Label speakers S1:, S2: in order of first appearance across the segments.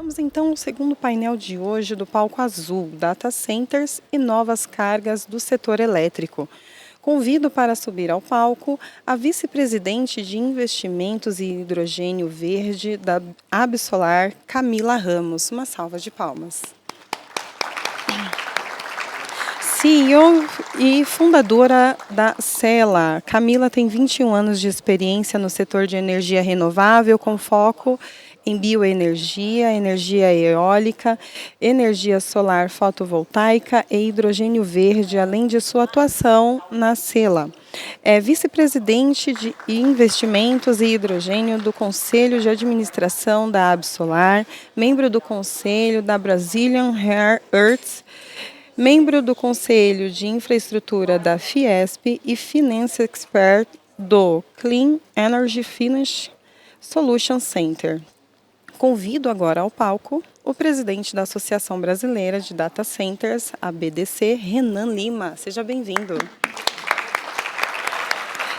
S1: Vamos então ao segundo painel de hoje do Palco Azul, Data Centers e novas cargas do setor elétrico. Convido para subir ao palco a vice-presidente de Investimentos e Hidrogênio Verde da Absolar, Camila Ramos. Uma salva de palmas. CEO e fundadora da Sela, Camila tem 21 anos de experiência no setor de energia renovável, com foco em bioenergia, energia eólica, energia solar fotovoltaica e hidrogênio verde, além de sua atuação na Sela. É vice-presidente de investimentos e hidrogênio do Conselho de Administração da Absolar, membro do Conselho da Brazilian Rare Earths, membro do Conselho de Infraestrutura da Fiesp e Finance Expert do Clean Energy Finance Solution Center. Convido agora ao palco o presidente da Associação Brasileira de Data Centers, a BDC, Renan Lima. Seja bem-vindo.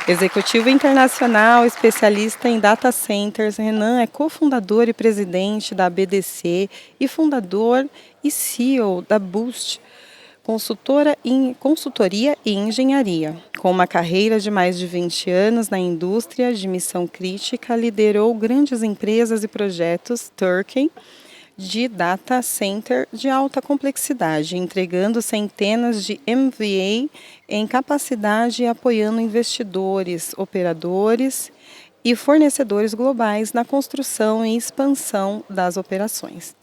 S1: Executivo internacional, especialista em data centers, Renan é cofundador e presidente da BDC e fundador e CEO da Boost, consultoria e engenharia. Com uma carreira de mais de 20 anos na indústria de missão crítica, liderou grandes empresas e projetos Turkey de data center de alta complexidade, entregando centenas de MVA em capacidade e apoiando investidores, operadores e fornecedores globais na construção e expansão das operações.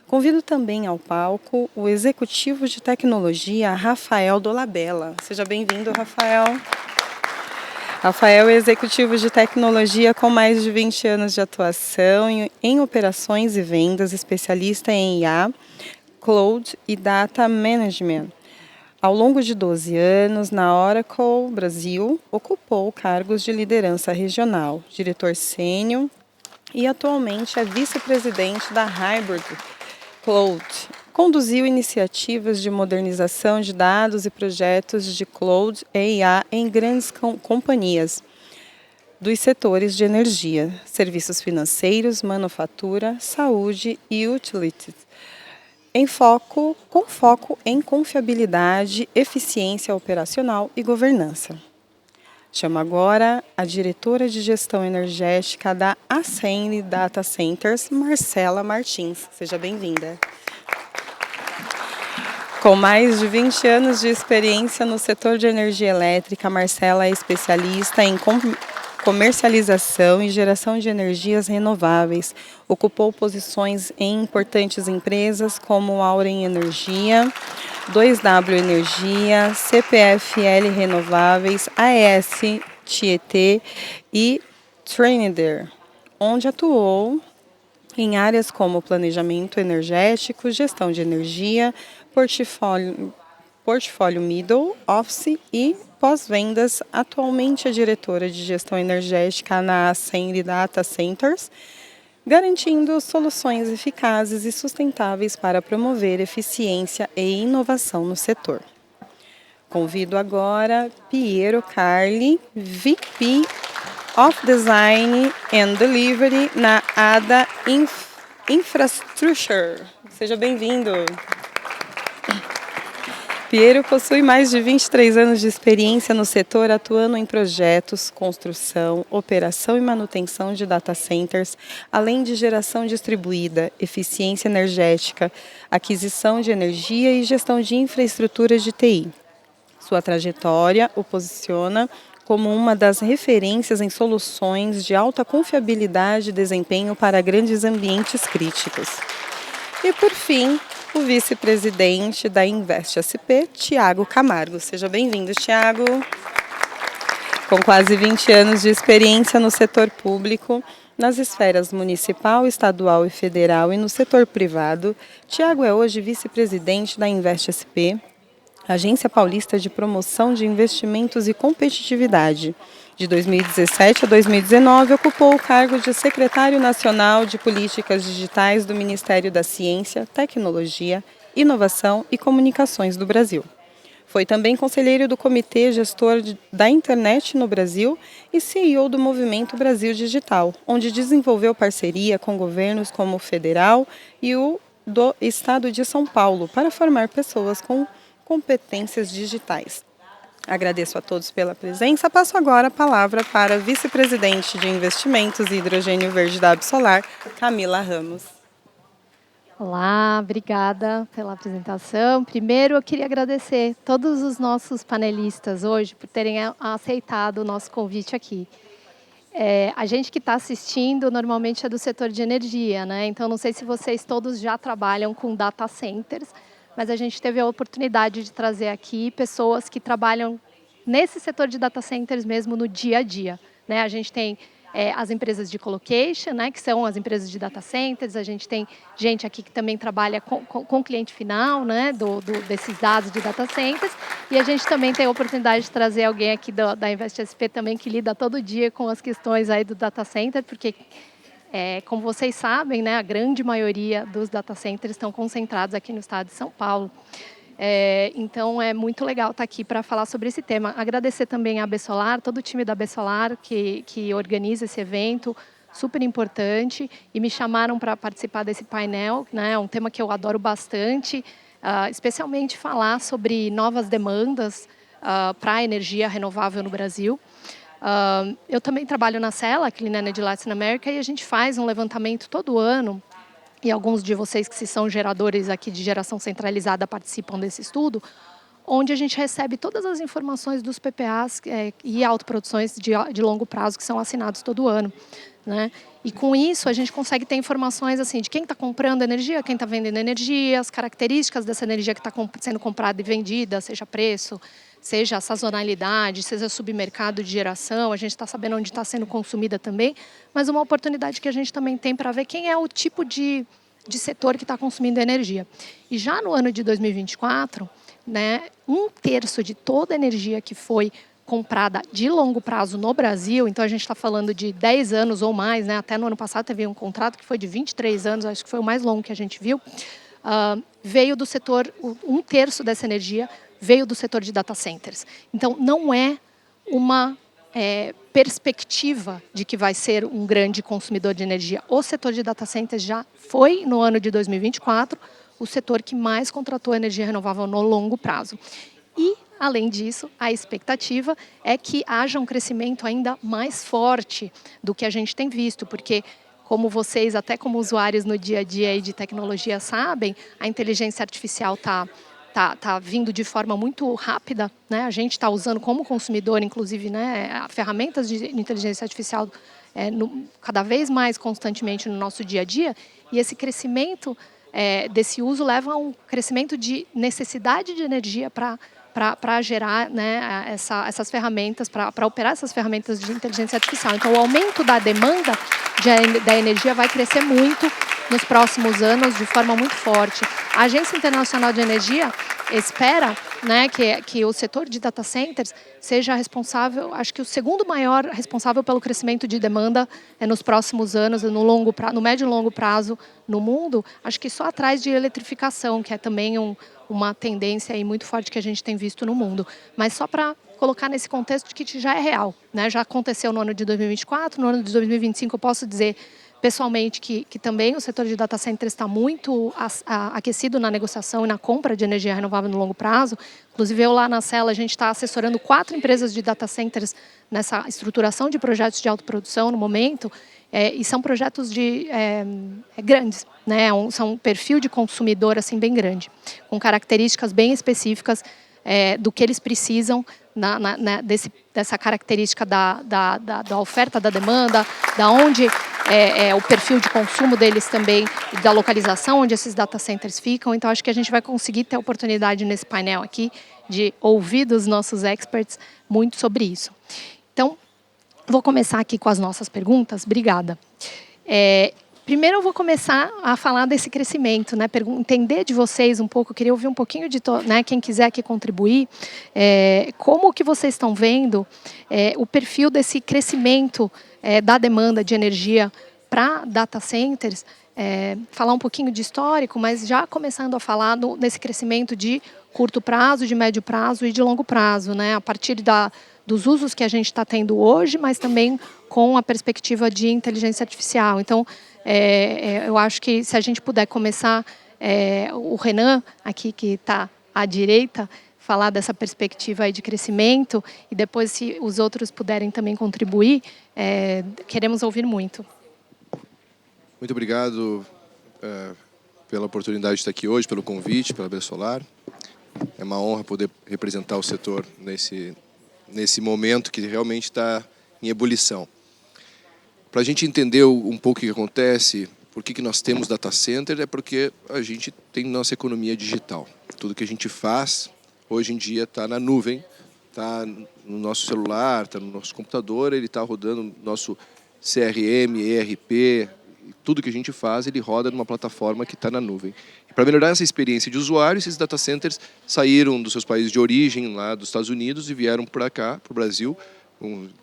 S1: Convido também ao palco o executivo de tecnologia, Rafael Dolabella. Seja bem-vindo, Rafael. Rafael é executivo de tecnologia com mais de 20 anos de atuação em operações e vendas, especialista em IA, Cloud e Data Management. Ao longo de 12 anos, na Oracle Brasil, ocupou cargos de liderança regional, diretor sênior e atualmente é vice-presidente da Hybrid Cloud. Conduziu iniciativas de modernização de dados e projetos de Cloud e IA em grandes companhias dos setores de energia, serviços financeiros, manufatura, saúde e utilities, com foco em confiabilidade, eficiência operacional e governança. Chamo agora a diretora de gestão energética da Ascend Data Centers, Marcela Martins. Seja bem-vinda. Com mais de 20 anos de experiência no setor de energia elétrica, Marcela é especialista em comercialização e geração de energias renováveis. Ocupou posições em importantes empresas como Auren Energia, 2W Energia, CPFL Renováveis, AES Tietê e Trinider, onde atuou em áreas como planejamento energético, gestão de energia, portfólio middle office e pós-vendas. Atualmente é diretora de gestão energética na Ascend Data Centers, garantindo soluções eficazes e sustentáveis para promover eficiência e inovação no setor. Convido agora Piero Carli, VP of Design and Delivery na ADA Infrastructure. Seja bem-vindo. Piero possui mais de 23 anos de experiência no setor, atuando em projetos, construção, operação e manutenção de data centers, além de geração distribuída, eficiência energética, aquisição de energia e gestão de infraestrutura de TI. Sua trajetória o posiciona como uma das referências em soluções de alta confiabilidade e desempenho para grandes ambientes críticos. E, por fim, o vice-presidente da Invest SP, Tiago Camargo. Seja bem-vindo, Tiago. Com quase 20 anos de experiência no setor público, nas esferas municipal, estadual e federal e no setor privado, Tiago é hoje vice-presidente da Invest SP, Agência Paulista de Promoção de Investimentos e Competitividade. De 2017 a 2019, ocupou o cargo de secretário nacional de Políticas Digitais do Ministério da Ciência, Tecnologia, Inovação e Comunicações do Brasil. Foi também conselheiro do Comitê Gestor da Internet no Brasil e CEO do Movimento Brasil Digital, onde desenvolveu parceria com governos como o federal e o do Estado de São Paulo para formar pessoas com competências digitais. Agradeço a todos pela presença. Passo agora a palavra para a vice-presidente de Investimentos e Hidrogênio Verde da Absolar, Camila Ramos.
S2: Olá, obrigada pela apresentação. Primeiro, eu queria agradecer todos os nossos panelistas hoje por terem aceitado o nosso convite aqui. A gente que está assistindo normalmente é do setor de energia, né? Então, não sei se vocês todos já trabalham com data centers, mas a gente teve a oportunidade de trazer aqui pessoas que trabalham nesse setor de data centers mesmo no dia a dia, né? A gente tem as empresas de colocation, né, que são as empresas de data centers. A gente tem gente aqui que também trabalha com o cliente final, né, desses dados de data centers. E a gente também tem a oportunidade de trazer alguém aqui da InvestSP também que lida todo dia com as questões aí do data center, porque como vocês sabem, né, a grande maioria dos data centers estão concentrados aqui no estado de São Paulo. Então, é muito legal estar aqui para falar sobre esse tema. Agradecer também a Absolar, todo o time da Absolar que organiza esse evento, super importante, e me chamaram para participar desse painel, né, um tema que eu adoro bastante, especialmente falar sobre novas demandas para a energia renovável no Brasil. Eu também trabalho na CELA, Clean Energy Latin America, e a gente faz um levantamento todo ano, e alguns de vocês que são geradores aqui de geração centralizada participam desse estudo, onde a gente recebe todas as informações dos PPAs e autoproduções de longo prazo que são assinados todo ano, né? E com isso a gente consegue ter informações assim de quem está comprando energia, quem está vendendo energia, as características dessa energia que está sendo comprada e vendida, seja preço, seja sazonalidade, seja submercado de geração. A gente está sabendo onde está sendo consumida também, mas uma oportunidade que a gente também tem para ver quem é o tipo de setor que está consumindo energia. E já no ano de 2024, né, 1/3 de toda a energia que foi comprada de longo prazo no Brasil, então a gente está falando de 10 anos ou mais, né, até no ano passado teve um contrato que foi de 23 anos, acho que foi o mais longo que a gente viu, veio do setor, 1/3 dessa energia veio do setor de data centers. Então, não é uma perspectiva de que vai ser um grande consumidor de energia. O setor de data centers já foi, no ano de 2024, o setor que mais contratou energia renovável no longo prazo. E, além disso, a expectativa é que haja um crescimento ainda mais forte do que a gente tem visto, porque, como vocês, até como usuários no dia a dia de tecnologia sabem, a inteligência artificial está vindo de forma muito rápida, né? A gente está usando como consumidor, inclusive, né, ferramentas de inteligência artificial cada vez mais constantemente no nosso dia a dia, e esse crescimento desse uso leva a um crescimento de necessidade de energia para gerar, né, essas ferramentas, para operar essas ferramentas de inteligência artificial. Então, o aumento da demanda da energia vai crescer muito nos próximos anos, de forma muito forte. A Agência Internacional de Energia espera, né, que o setor de data centers seja responsável, acho que o segundo maior responsável pelo crescimento de demanda nos próximos anos, no médio e longo prazo no mundo, acho que só atrás de eletrificação, que é também uma tendência aí muito forte que a gente tem visto no mundo. Mas só para colocar nesse contexto de que já é real, né? Já aconteceu no ano de 2024, no ano de 2025 eu posso dizer pessoalmente que também o setor de data center está muito aquecido na negociação e na compra de energia renovável no longo prazo. Inclusive, eu lá na CELA, a gente está assessorando 4 empresas de data centers nessa estruturação de projetos de autoprodução no momento, e são projetos grandes, né? São um perfil de consumidor assim, bem grande, com características bem específicas do que eles precisam dessa característica da oferta, da demanda, da onde o perfil de consumo deles também, da localização onde esses data centers ficam. Então, acho que a gente vai conseguir ter a oportunidade nesse painel aqui de ouvir dos nossos experts muito sobre isso. Então, vou começar aqui com as nossas perguntas. Obrigada. Primeiro eu vou começar a falar desse crescimento, né? Entender de vocês um pouco, queria ouvir um pouquinho de né, quem quiser aqui contribuir, como que vocês estão vendo o perfil desse crescimento da demanda de energia para data centers, falar um pouquinho de histórico, mas já começando a falar desse crescimento de curto prazo, de médio prazo e de longo prazo, né? A partir dos usos que a gente está tendo hoje, mas também com a perspectiva de inteligência artificial. Então, eu acho que se a gente puder começar, o Renan, aqui que está à direita, falar dessa perspectiva aí de crescimento, e depois, se os outros puderem também contribuir, queremos ouvir muito.
S3: Muito obrigado pela oportunidade de estar aqui hoje, pelo convite, pela Bersolar. É uma honra poder representar o setor nesse momento que realmente está em ebulição. Para a gente entender um pouco o que acontece, por que nós temos data center, é porque a gente tem nossa economia digital. Tudo que a gente faz, hoje em dia, está na nuvem, está no nosso celular, está no nosso computador, ele está rodando no nosso CRM, ERP, tudo que a gente faz, ele roda numa plataforma que está na nuvem. Para melhorar essa experiência de usuário, esses data centers saíram dos seus países de origem, lá dos Estados Unidos, e vieram para cá, para o Brasil.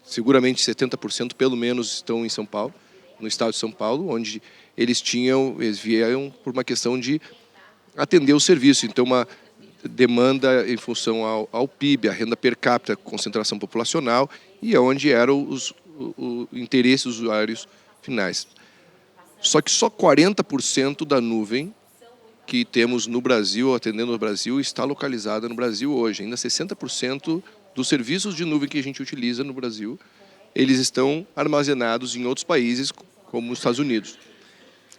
S3: Seguramente 70% pelo menos estão em São Paulo, no estado de São Paulo, onde eles vieram por uma questão de atender o serviço. Então, uma demanda em função ao PIB, a renda per capita, concentração populacional, e onde eram o interesse dos usuários finais. Só que só 40% da nuvem que temos no Brasil, atendendo no Brasil, está localizada no Brasil hoje. Ainda 60% dos serviços de nuvem que a gente utiliza no Brasil, eles estão armazenados em outros países, como os Estados Unidos.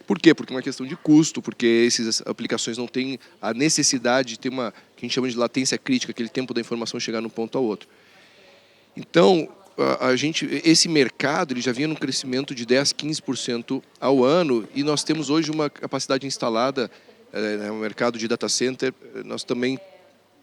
S3: Por quê? Porque é uma questão de custo, porque essas aplicações não têm a necessidade de ter uma, que a gente chama de latência crítica, aquele tempo da informação chegar de um ponto ao outro. Então, esse mercado ele já vinha num crescimento de 10%, 15% ao ano, e nós temos hoje uma capacidade instalada no mercado de data center. Nós também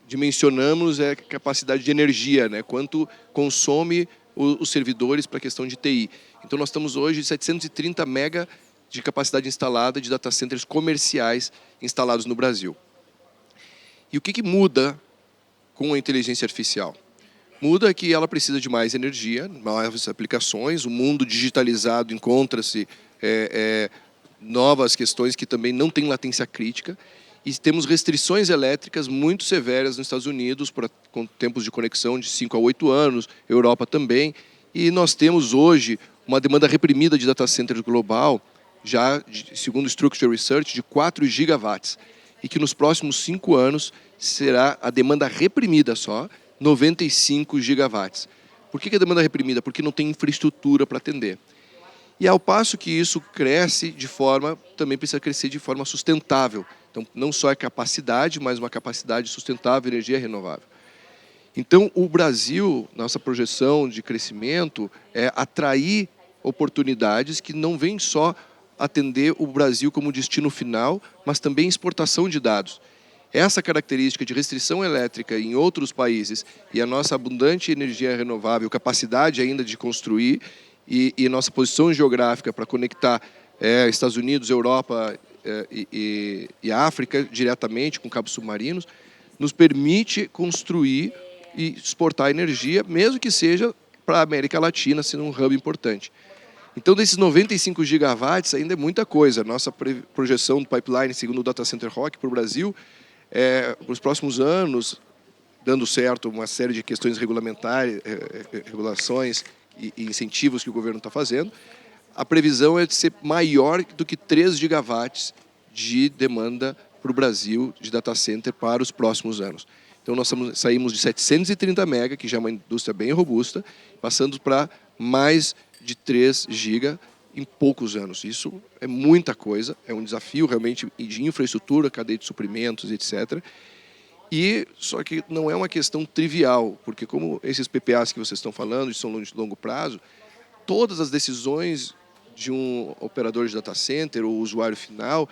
S3: dimensionamos a capacidade de energia, né? Quanto consome os servidores para a questão de TI. Então, nós estamos hoje 730 mega de capacidade instalada de data centers comerciais instalados no Brasil. E o que muda com a inteligência artificial? Muda que ela precisa de mais energia, mais aplicações, o mundo digitalizado encontra-se novas questões que também não têm latência crítica, e temos restrições elétricas muito severas nos Estados Unidos, com tempos de conexão de 5 a 8 anos, Europa também, e nós temos hoje uma demanda reprimida de data centers global, já segundo o Structure Research, de 4 gigawatts, e que nos próximos 5 anos será a demanda reprimida só, 95 gigawatts. Por que a demanda é reprimida? Porque não tem infraestrutura para atender. E ao passo que isso cresce também precisa crescer de forma sustentável. Então, não só é capacidade, mas uma capacidade sustentável, energia renovável. Então, o Brasil, nossa projeção de crescimento é atrair oportunidades que não vêm só atender o Brasil como destino final, mas também exportação de dados. Essa característica de restrição elétrica em outros países e a nossa abundante energia renovável, capacidade ainda de construir e nossa posição geográfica para conectar Estados Unidos, Europa e África diretamente com cabos submarinos, nos permite construir e exportar energia, mesmo que seja para a América Latina, sendo um hub importante. Então, desses 95 gigawatts, ainda é muita coisa. Nossa projeção do pipeline, segundo o Data Center Rock, para o Brasil, para os próximos anos, dando certo uma série de questões regulamentares, regulações e incentivos que o governo está fazendo, a previsão é de ser maior do que 3 gigawatts de demanda para o Brasil de data center para os próximos anos. Então, nós saímos de 730 mega, que já é uma indústria bem robusta, passando para mais de 3 giga em poucos anos. Isso é muita coisa, é um desafio realmente de infraestrutura, cadeia de suprimentos, etc. E só que não é uma questão trivial, porque como esses PPAs que vocês estão falando são de longo prazo, todas as decisões de um operador de data center ou usuário final,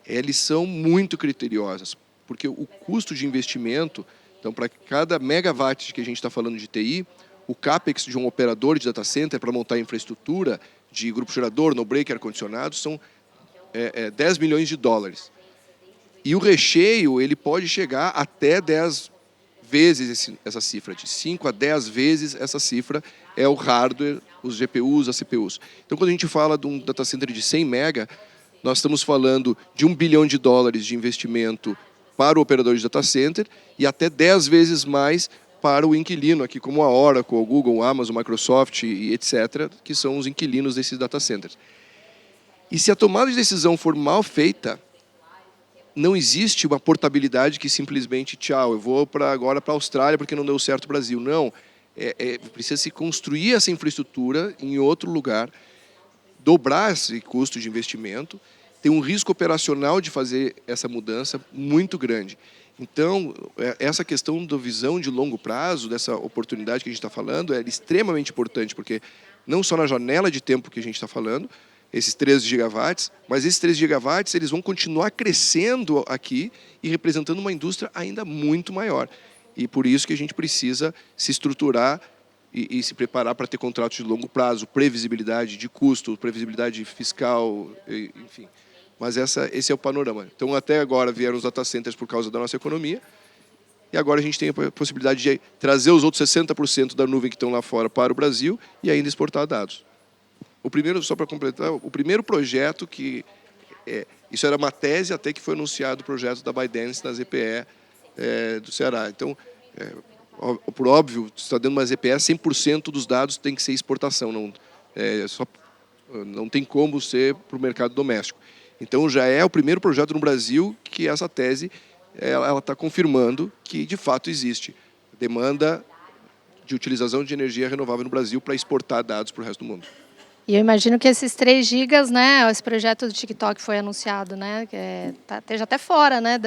S3: eles são muito criteriosas, porque o custo de investimento, então para cada megawatt que a gente está falando de TI, o CAPEX de um operador de data center para montar a infraestrutura de grupo gerador, no-break, ar-condicionado, são 10 milhões de dólares. E o recheio ele pode chegar até 10 vezes essa cifra, de 5 a 10 vezes essa cifra é o hardware, os GPUs, as CPUs. Então, quando a gente fala de um data center de 100 mega, nós estamos falando de $1 bilhão de investimento para o operador de data center e até 10 vezes mais para o inquilino, aqui como a Oracle, o Google, a Amazon, Microsoft e etc., que são os inquilinos desses data centers. E se a tomada de decisão for mal feita, não existe uma portabilidade que simplesmente, tchau, eu vou agora para a Austrália porque não deu certo o Brasil. Não, precisa se construir essa infraestrutura em outro lugar, dobrar esse custo de investimento, tem um risco operacional de fazer essa mudança muito grande. Então, essa questão da visão de longo prazo, dessa oportunidade que a gente está falando, é extremamente importante, porque não só na janela de tempo que a gente está falando, esses 13 gigawatts, mas esses 13 gigawatts eles vão continuar crescendo aqui e representando uma indústria ainda muito maior. E por isso que a gente precisa se estruturar e se preparar para ter contratos de longo prazo, previsibilidade de custo, previsibilidade fiscal, enfim. Mas esse é o panorama. Então, até agora vieram os data centers por causa da nossa economia, e agora a gente tem a possibilidade de trazer os outros 60% da nuvem que estão lá fora para o Brasil e ainda exportar dados. O primeiro, só para completar, o primeiro projeto que... isso era uma tese até que foi anunciado o projeto da ByteDance na ZPE do Ceará. Então, por óbvio, se está dando uma ZPE, 100% dos dados tem que ser exportação, não tem como ser para o mercado doméstico. Então, já é o primeiro projeto no Brasil que essa tese ela está confirmando que, de fato, existe demanda de utilização de energia renovável no Brasil para exportar dados para o resto do mundo.
S2: E eu imagino que esses 3 gigas, né, esse projeto do TikTok foi anunciado, né, que esteja até fora, né,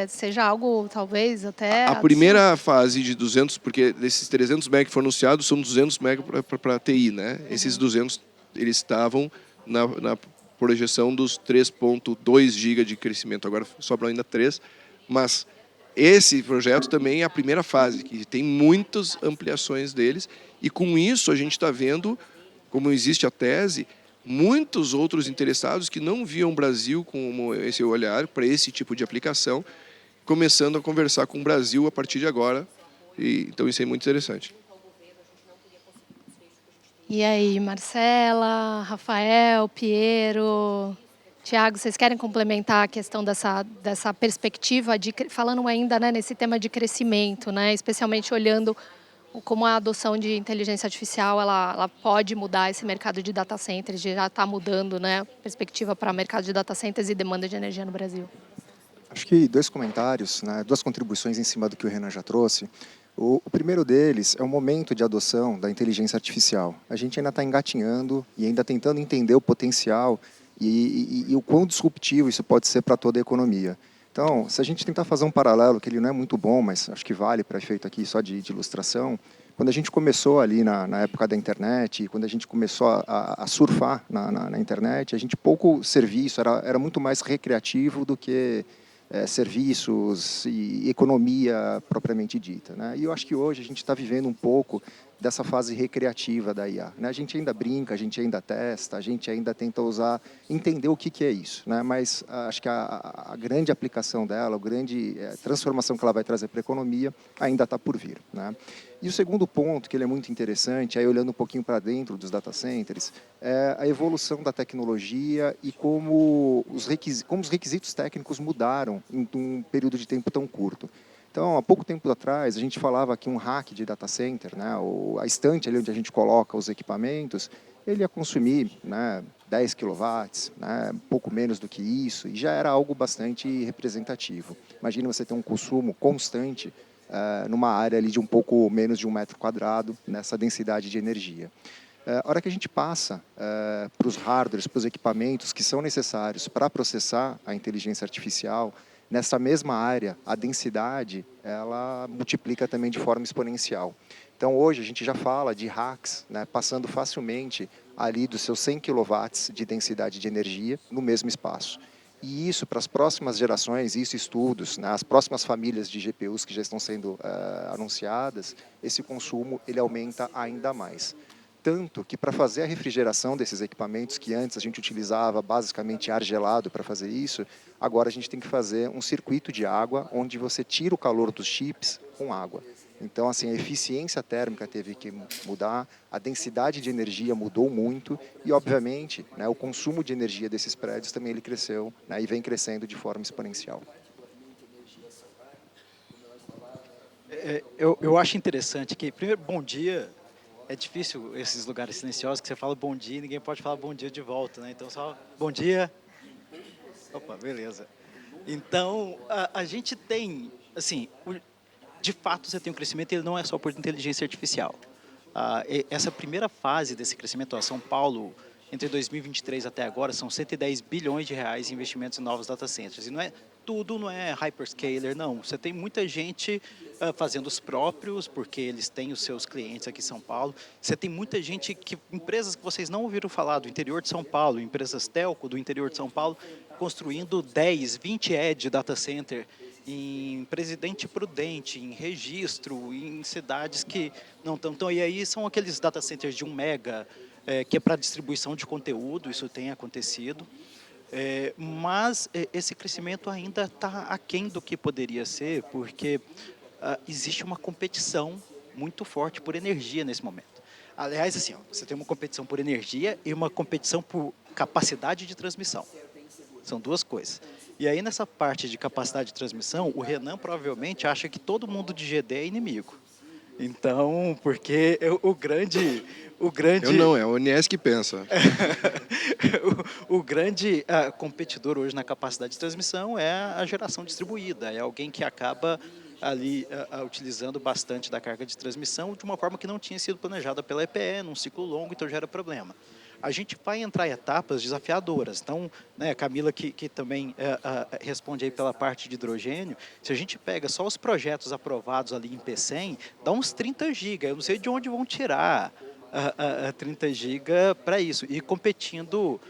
S2: seja algo, talvez, até...
S3: A primeira fase de 200, porque desses 300 MB que foram anunciados, são 200 MB para TI, né? Uhum. Esses 200, eles estavam na projeção dos 3,2 GB de crescimento. Agora sobram ainda 3, mas esse projeto também é a primeira fase, que tem muitas ampliações deles, e com isso a gente está vendo, como existe a tese, muitos outros interessados que não viam o Brasil com esse olhar para esse tipo de aplicação, começando a conversar com o Brasil a partir de agora. Então, isso é muito interessante.
S2: E aí, Marcela, Rafael, Piero, Tiago, vocês querem complementar a questão dessa perspectiva, falando ainda, né, nesse tema de crescimento, né, especialmente olhando como a adoção de inteligência artificial ela pode mudar esse mercado de data centers, já está mudando, né, perspectiva para o mercado de data centers e demanda de energia no Brasil?
S4: Acho que 2 comentários, né, 2 contribuições em cima do que o Renan já trouxe. O primeiro deles é o momento de adoção da inteligência artificial. A gente ainda está engatinhando e ainda tentando entender o potencial e o quão disruptivo isso pode ser para toda a economia. Então, se a gente tentar fazer um paralelo, que ele não é muito bom, mas acho que vale para efeito aqui só de ilustração, quando a gente começou ali na época da internet, quando a gente começou a surfar na internet, a gente pouco serviço, era muito mais recreativo do que serviços e economia propriamente dita, né? E eu acho que hoje a gente está vivendo um pouco dessa fase recreativa da IA, né? A gente ainda brinca, a gente ainda testa, a gente ainda tenta entender o que é isso, né? Mas acho que a grande aplicação dela, a grande transformação que ela vai trazer para a economia ainda está por vir, né? E o segundo ponto, que ele é muito interessante, aí olhando um pouquinho para dentro dos data centers, é a evolução da tecnologia e como os requisitos técnicos mudaram em um período de tempo tão curto. Então, há pouco tempo atrás, a gente falava que um rack de data center, né, a estante ali onde a gente coloca os equipamentos, ele ia consumir, né, 10 kW, né, pouco menos do que isso, e já era algo bastante representativo. Imagina você ter um consumo constante numa área ali de um pouco menos de 1 metro quadrado, nessa densidade de energia. A hora que a gente passa para os hardwares, para os equipamentos que são necessários para processar a inteligência artificial, nessa mesma área, a densidade ela multiplica também de forma exponencial. Então, hoje, a gente já fala de racks, né, passando facilmente ali dos seus 100 kW de densidade de energia no mesmo espaço. E isso, para as próximas gerações, estudos, né, as próximas famílias de GPUs que já estão sendo anunciadas, esse consumo ele aumenta ainda mais. Tanto que, para fazer a refrigeração desses equipamentos, que antes a gente utilizava basicamente ar gelado para fazer isso, agora a gente tem que fazer um circuito de água, onde você tira o calor dos chips com água. Então, assim, a eficiência térmica teve que mudar, a densidade de energia mudou muito e, obviamente, né, o consumo de energia desses prédios também ele cresceu, né, e vem crescendo de forma exponencial.
S5: Eu acho interessante que, primeiro, bom dia. É difícil esses lugares silenciosos que você fala bom dia e ninguém pode falar bom dia de volta, né? Então, só bom dia. Opa, beleza. Então, a gente tem, assim, de fato você tem um crescimento e ele não é só por inteligência artificial. Essa primeira fase desse crescimento, São Paulo, entre 2023 até agora, são 110 bilhões de reais em investimentos em novos data centers. E não é hyperscaler, não. Você tem muita gente fazendo os próprios, porque eles têm os seus clientes aqui em São Paulo. Você tem muita gente, empresas que vocês não ouviram falar, do interior de São Paulo, empresas telco do interior de São Paulo, construindo 10, 20 edge data center em Presidente Prudente, em Registro, em cidades que não estão. Então, e aí são aqueles data centers de 1 mega, que é para distribuição de conteúdo, isso tem acontecido. Mas esse crescimento ainda está aquém do que poderia ser, porque existe uma competição muito forte por energia nesse momento. Aliás, assim, você tem uma competição por energia e uma competição por capacidade de transmissão. São duas coisas. E aí, nessa parte de capacidade de transmissão, o Renan provavelmente acha que todo mundo de GD é inimigo. Então, porque o grande...
S3: Eu não, é o ONS que pensa.
S5: o grande competidor hoje na capacidade de transmissão é a geração distribuída. É alguém que acaba ali utilizando bastante da carga de transmissão de uma forma que não tinha sido planejada pela EPE, num ciclo longo, então gera problema. A gente vai entrar em etapas desafiadoras. Então, né, a Camila, que também responde aí pela parte de hidrogênio, se a gente pega só os projetos aprovados ali em P100, dá uns 30 GB. Eu não sei de onde vão tirar 30 GB para isso. E competindo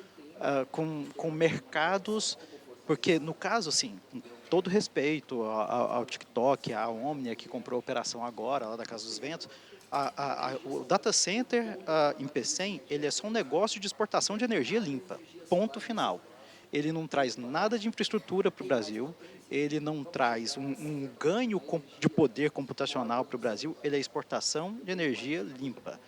S5: com mercados, porque no caso, assim, com todo respeito ao TikTok, à Omnia, que comprou a operação agora, lá da Casa dos Ventos, o data center em P100, ele é só um negócio de exportação de energia limpa, ponto final. Ele não traz nada de infraestrutura para o Brasil, ele não traz um ganho de poder computacional para o Brasil, ele é exportação de energia limpa.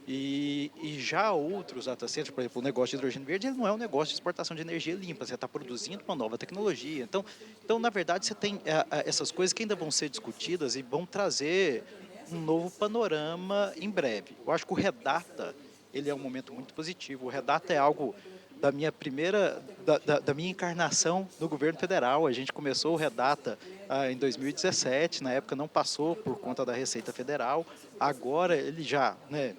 S5: E já outros data centers, por exemplo, o negócio de hidrogênio verde, ele não é um negócio de exportação de energia limpa, você está produzindo uma nova tecnologia. Então, na verdade, você tem essas coisas que ainda vão ser discutidas e vão trazer um novo panorama em breve. Eu acho que o Redata, ele é um momento muito positivo. O Redata é algo da minha da minha encarnação no governo federal. A gente começou o Redata em 2017, na época não passou por conta da Receita Federal. Agora ele já, né,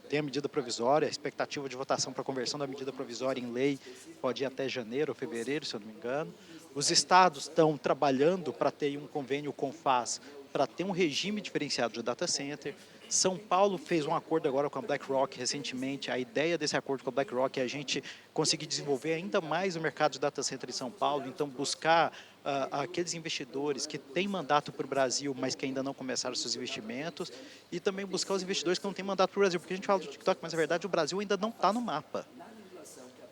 S5: tem a medida provisória, a expectativa de votação para a conversão da medida provisória em lei pode ir até janeiro ou fevereiro, se eu não me engano. Os estados estão trabalhando para ter um convênio com FAS, para ter um regime diferenciado de data center. São Paulo fez um acordo agora com a BlackRock recentemente. A ideia desse acordo com a BlackRock é a gente conseguir desenvolver ainda mais o mercado de data center em São Paulo, então buscar aqueles investidores que têm mandato para o Brasil, mas que ainda não começaram seus investimentos, e também buscar os investidores que não têm mandato para o Brasil, porque a gente fala do TikTok, mas na verdade o Brasil ainda não está no mapa.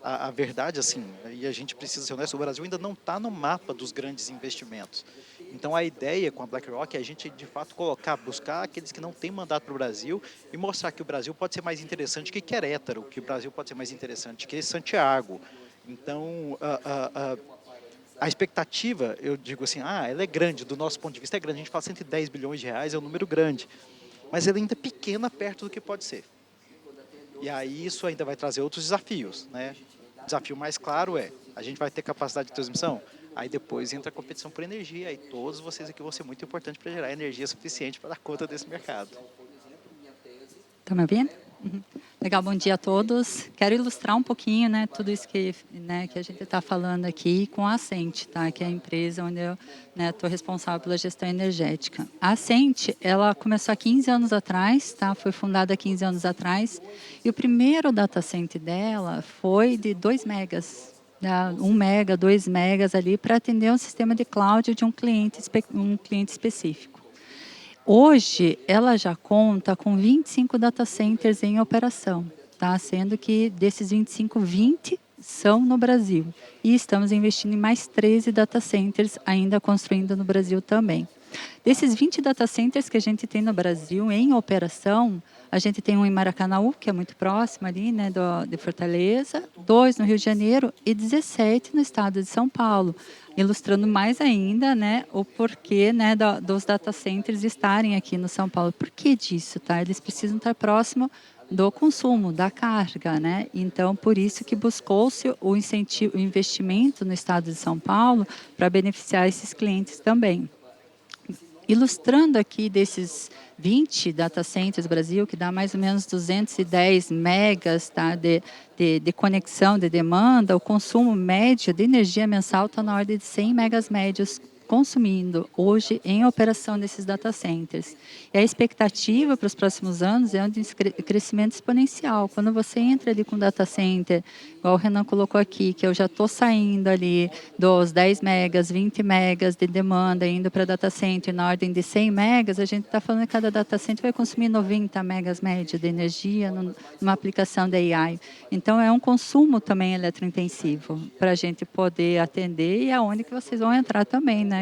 S5: A verdade, assim, e a gente precisa ser honesto, o Brasil ainda não está no mapa dos grandes investimentos. Então, a ideia com a BlackRock é a gente, de fato, buscar aqueles que não têm mandato para o Brasil e mostrar que o Brasil pode ser mais interessante que Querétaro, que o Brasil pode ser mais interessante que Santiago. Então, a expectativa, eu digo assim, ela é grande, do nosso ponto de vista é grande. A gente fala 110 bilhões de reais, é um número grande, mas ela ainda é pequena perto do que pode ser. E aí isso ainda vai trazer outros desafios, né? O desafio mais claro a gente vai ter capacidade de transmissão, aí depois entra a competição por energia, aí todos vocês aqui vão ser muito importantes para gerar energia suficiente para dar conta desse mercado.
S6: Está me ouvindo? Uhum. Legal, bom dia a todos. Quero ilustrar um pouquinho, né, tudo isso que a gente está falando aqui com a Ascente, tá? Que é a empresa onde eu estou responsável pela gestão energética. A Ascente, ela começou há 15 anos atrás, tá? Foi fundada há 15 anos atrás, e o primeiro data center dela foi de 2 megas, 1 mega, 2 megas ali, para atender um sistema de cloud de um cliente específico. Hoje, ela já conta com 25 data centers em operação, tá? Sendo que desses 25, 20 são no Brasil. E estamos investindo em mais 13 data centers ainda construindo no Brasil também. Desses 20 data centers que a gente tem no Brasil em operação, a gente tem um em Maracanaú, que é muito próximo ali, né, de Fortaleza, 2 no Rio de Janeiro e 17 no estado de São Paulo, ilustrando mais ainda, né, o porquê, né, dos data centers estarem aqui no São Paulo. Por que disso, tá? Eles precisam estar próximo do consumo, da carga, né? Então, por isso que buscou-se o incentivo, o investimento no estado de São Paulo para beneficiar esses clientes também. Ilustrando aqui desses 20 data centers Brasil, que dá mais ou menos 210 megas, tá, de conexão, de demanda, o consumo médio de energia mensal está na ordem de 100 megas médios consumindo hoje em operação desses data centers. E a expectativa para os próximos anos é de crescimento exponencial. Quando você entra ali com data center, igual o Renan colocou aqui, que eu já estou saindo ali dos 10 megas, 20 megas de demanda, indo para data center na ordem de 100 megas, a gente está falando que cada data center vai consumir 90 megas média de energia numa aplicação da AI. Então, é um consumo também eletrointensivo para a gente poder atender e aonde que vocês vão entrar também, né?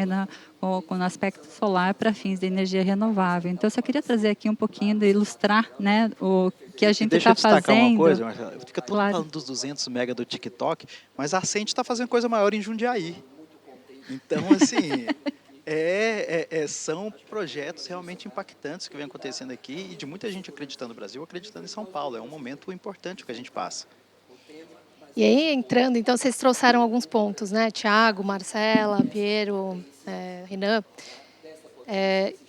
S6: Com o aspecto solar para fins de energia renovável. Então, eu só queria trazer aqui um pouquinho de ilustrar, né, o que a gente está fazendo.
S5: Deixa eu destacar uma coisa, Marcela. Fica todo
S6: Claro.
S5: falando dos 200 mega do TikTok, mas a Ascend está fazendo coisa maior em Jundiaí. Então, assim, são projetos realmente impactantes que vem acontecendo aqui e de muita gente acreditando no Brasil, acreditando em São Paulo. É um momento importante que a gente passa.
S2: E aí, entrando, então, vocês trouxeram alguns pontos, né? Tiago, Marcela, Piero, Renan.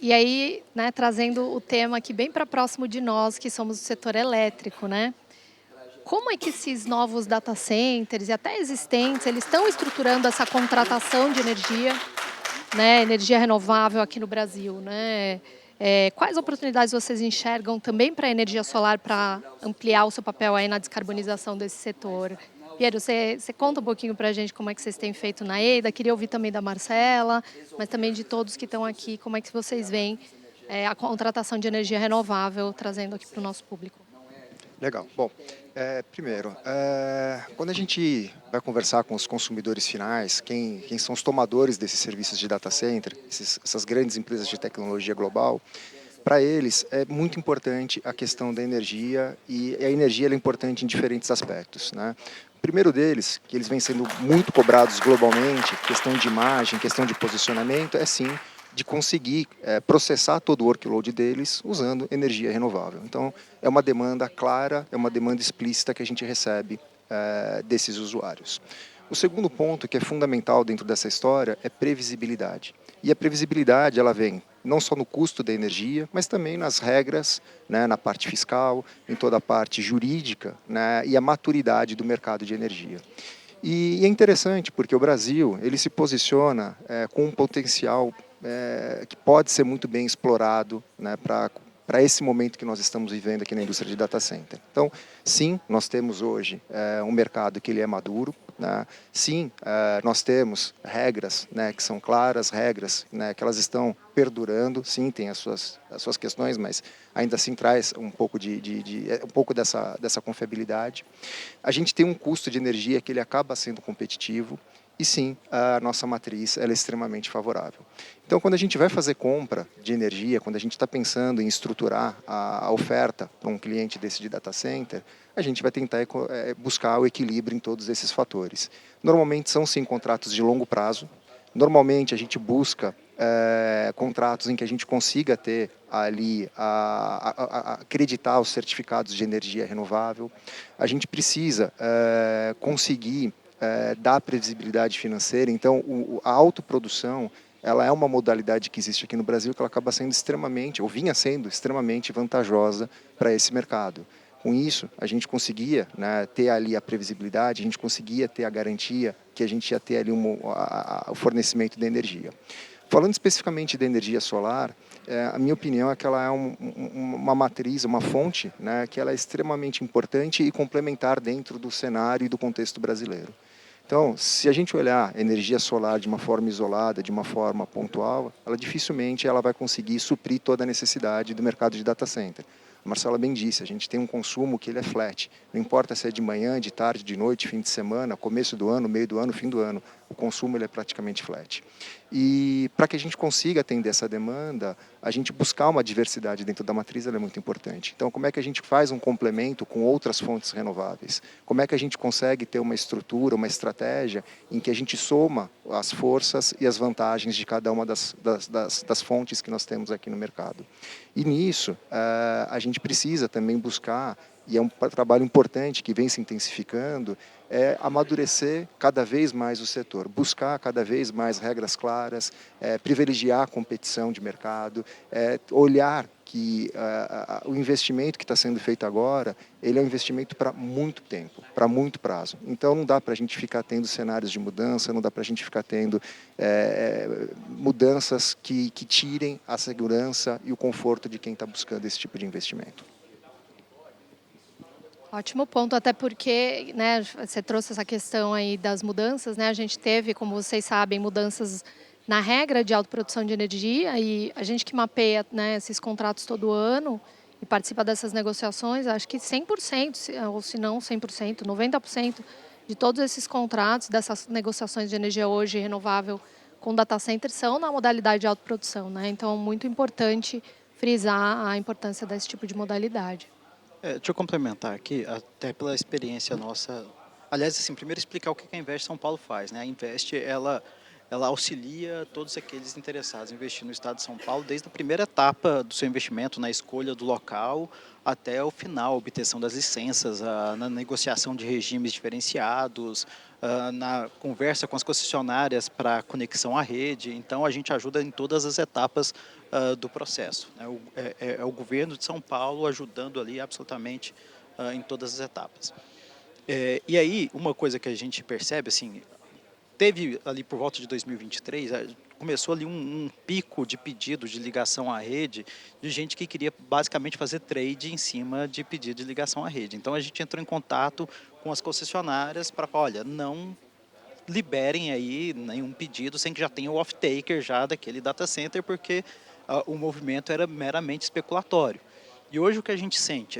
S2: E aí, né, trazendo o tema aqui bem para próximo de nós, que somos do setor elétrico, né? Como é que esses novos data centers e até existentes, eles estão estruturando essa contratação de energia, né, energia renovável aqui no Brasil, né? Quais oportunidades vocês enxergam também para a energia solar para ampliar o seu papel aí na descarbonização desse setor? Piero, você conta um pouquinho para a gente como é que vocês têm feito na EIDA, queria ouvir também da Marcela, mas também de todos que estão aqui, como é que vocês veem a contratação de energia renovável trazendo aqui para o nosso público?
S4: Legal. Bom, primeiro, quando a gente vai conversar com os consumidores finais, quem são os tomadores desses serviços de data center, essas grandes empresas de tecnologia global, para eles é muito importante a questão da energia e a energia é importante em diferentes aspectos, né? O primeiro deles, que eles vêm sendo muito cobrados globalmente, questão de imagem, questão de posicionamento, é sim de conseguir processar todo o workload deles usando energia renovável. Então, é uma demanda clara, é uma demanda explícita que a gente recebe desses usuários. O segundo ponto, que é fundamental dentro dessa história, é previsibilidade. E a previsibilidade, ela vem não só no custo da energia, mas também nas regras, né, na parte fiscal, em toda a parte jurídica, né, e a maturidade do mercado de energia. E é interessante porque o Brasil ele se posiciona com um potencial que pode ser muito bem explorado, né, para esse momento que nós estamos vivendo aqui na indústria de data center. Então, sim, nós temos hoje um mercado que ele é maduro, né? Sim, nós temos regras, né, que são claras, regras, né, que elas estão perdurando, sim, tem as suas questões, mas ainda assim traz um pouco um pouco dessa confiabilidade. A gente tem um custo de energia que ele acaba sendo competitivo, e sim, a nossa matriz ela é extremamente favorável. Então, quando a gente vai fazer compra de energia, quando a gente está pensando em estruturar a oferta para um cliente desse de data center, a gente vai tentar buscar o equilíbrio em todos esses fatores. Normalmente são sim contratos de longo prazo, normalmente a gente busca contratos em que a gente consiga ter ali acreditar os certificados de energia renovável. A gente precisa conseguir dar previsibilidade financeira. Então, a autoprodução ela é uma modalidade que existe aqui no Brasil que ela acaba sendo extremamente, ou vinha sendo extremamente vantajosa para esse mercado. Com isso, a gente conseguia, né, ter ali a previsibilidade, a gente conseguia ter a garantia que a gente ia ter ali o fornecimento de energia. Falando especificamente da energia solar, a minha opinião é que ela é uma matriz, uma fonte, né, que ela é extremamente importante e complementar dentro do cenário e do contexto brasileiro. Então, se a gente olhar a energia solar de uma forma isolada, de uma forma pontual, ela dificilmente ela vai conseguir suprir toda a necessidade do mercado de data center. A Marcela bem disse, a gente tem um consumo que ele é flat. Não importa se é de manhã, de tarde, de noite, fim de semana, começo do ano, meio do ano, fim do ano. O consumo ele é praticamente flat. E para que a gente consiga atender essa demanda, a gente buscar uma diversidade dentro da matriz ela é muito importante. Então, como é que a gente faz um complemento com outras fontes renováveis? Como é que a gente consegue ter uma estrutura, uma estratégia em que a gente soma as forças e as vantagens de cada uma das fontes que nós temos aqui no mercado? E nisso, a gente precisa também buscar, e é um trabalho importante que vem se intensificando, é amadurecer cada vez mais o setor, buscar cada vez mais regras claras, privilegiar a competição de mercado, olhar que o investimento que está sendo feito agora, ele é um investimento para muito tempo, para muito prazo. Então não dá para a gente ficar tendo cenários de mudança, não dá para a gente ficar tendo mudanças que tirem a segurança e o conforto de quem está buscando esse tipo de investimento.
S2: Ótimo ponto, até porque, né, você trouxe essa questão aí das mudanças, né? A gente teve, como vocês sabem, mudanças na regra de autoprodução de energia e a gente que mapeia, né, esses contratos todo ano e participa dessas negociações, acho que 100%, ou se não 100%, 90% de todos esses contratos, dessas negociações de energia hoje renovável com data center são na modalidade de autoprodução, né? Então, é muito importante frisar a importância desse tipo de modalidade.
S5: Deixa eu complementar aqui, até pela experiência nossa. Aliás, assim, primeiro explicar o que a Invest São Paulo faz, né? A Invest, ela auxilia todos aqueles interessados em investir no estado de São Paulo, desde a primeira etapa do seu investimento, na escolha do local, até o final, a obtenção das licenças, na negociação de regimes diferenciados, na conversa com as concessionárias para conexão à rede. Então, a gente ajuda em todas as etapas do processo. É o governo de São Paulo ajudando ali absolutamente em todas as etapas. E aí, uma coisa que a gente percebe, assim, teve ali por volta de 2023, começou ali um pico de pedido de ligação à rede, de gente que queria basicamente fazer trade em cima de pedido de ligação à rede. Então a gente entrou em contato com as concessionárias para falar, olha, não liberem aí nenhum pedido sem que já tenha o off-taker já daquele data center, porque o movimento era meramente especulatório. E hoje o que a gente sente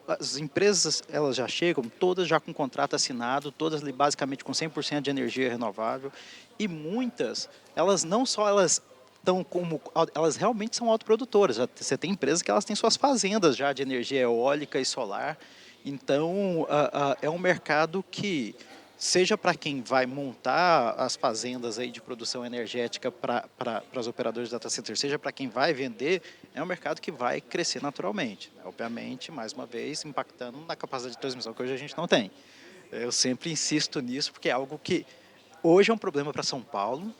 S5: as empresas, elas já chegam, todas já com contrato assinado, todas basicamente com 100% de energia renovável, e muitas, elas não só elas estão como, elas realmente são autoprodutoras. Você tem empresas que elas têm suas fazendas já de energia eólica e solar, então é um mercado que, seja para quem vai montar as fazendas aí de produção energética para as operadoras de data center, seja para quem vai vender, é um mercado que vai crescer naturalmente. Obviamente, mais uma vez, impactando na capacidade de transmissão que hoje a gente não tem. Eu sempre insisto nisso, porque é algo que hoje é um problema para São Paulo,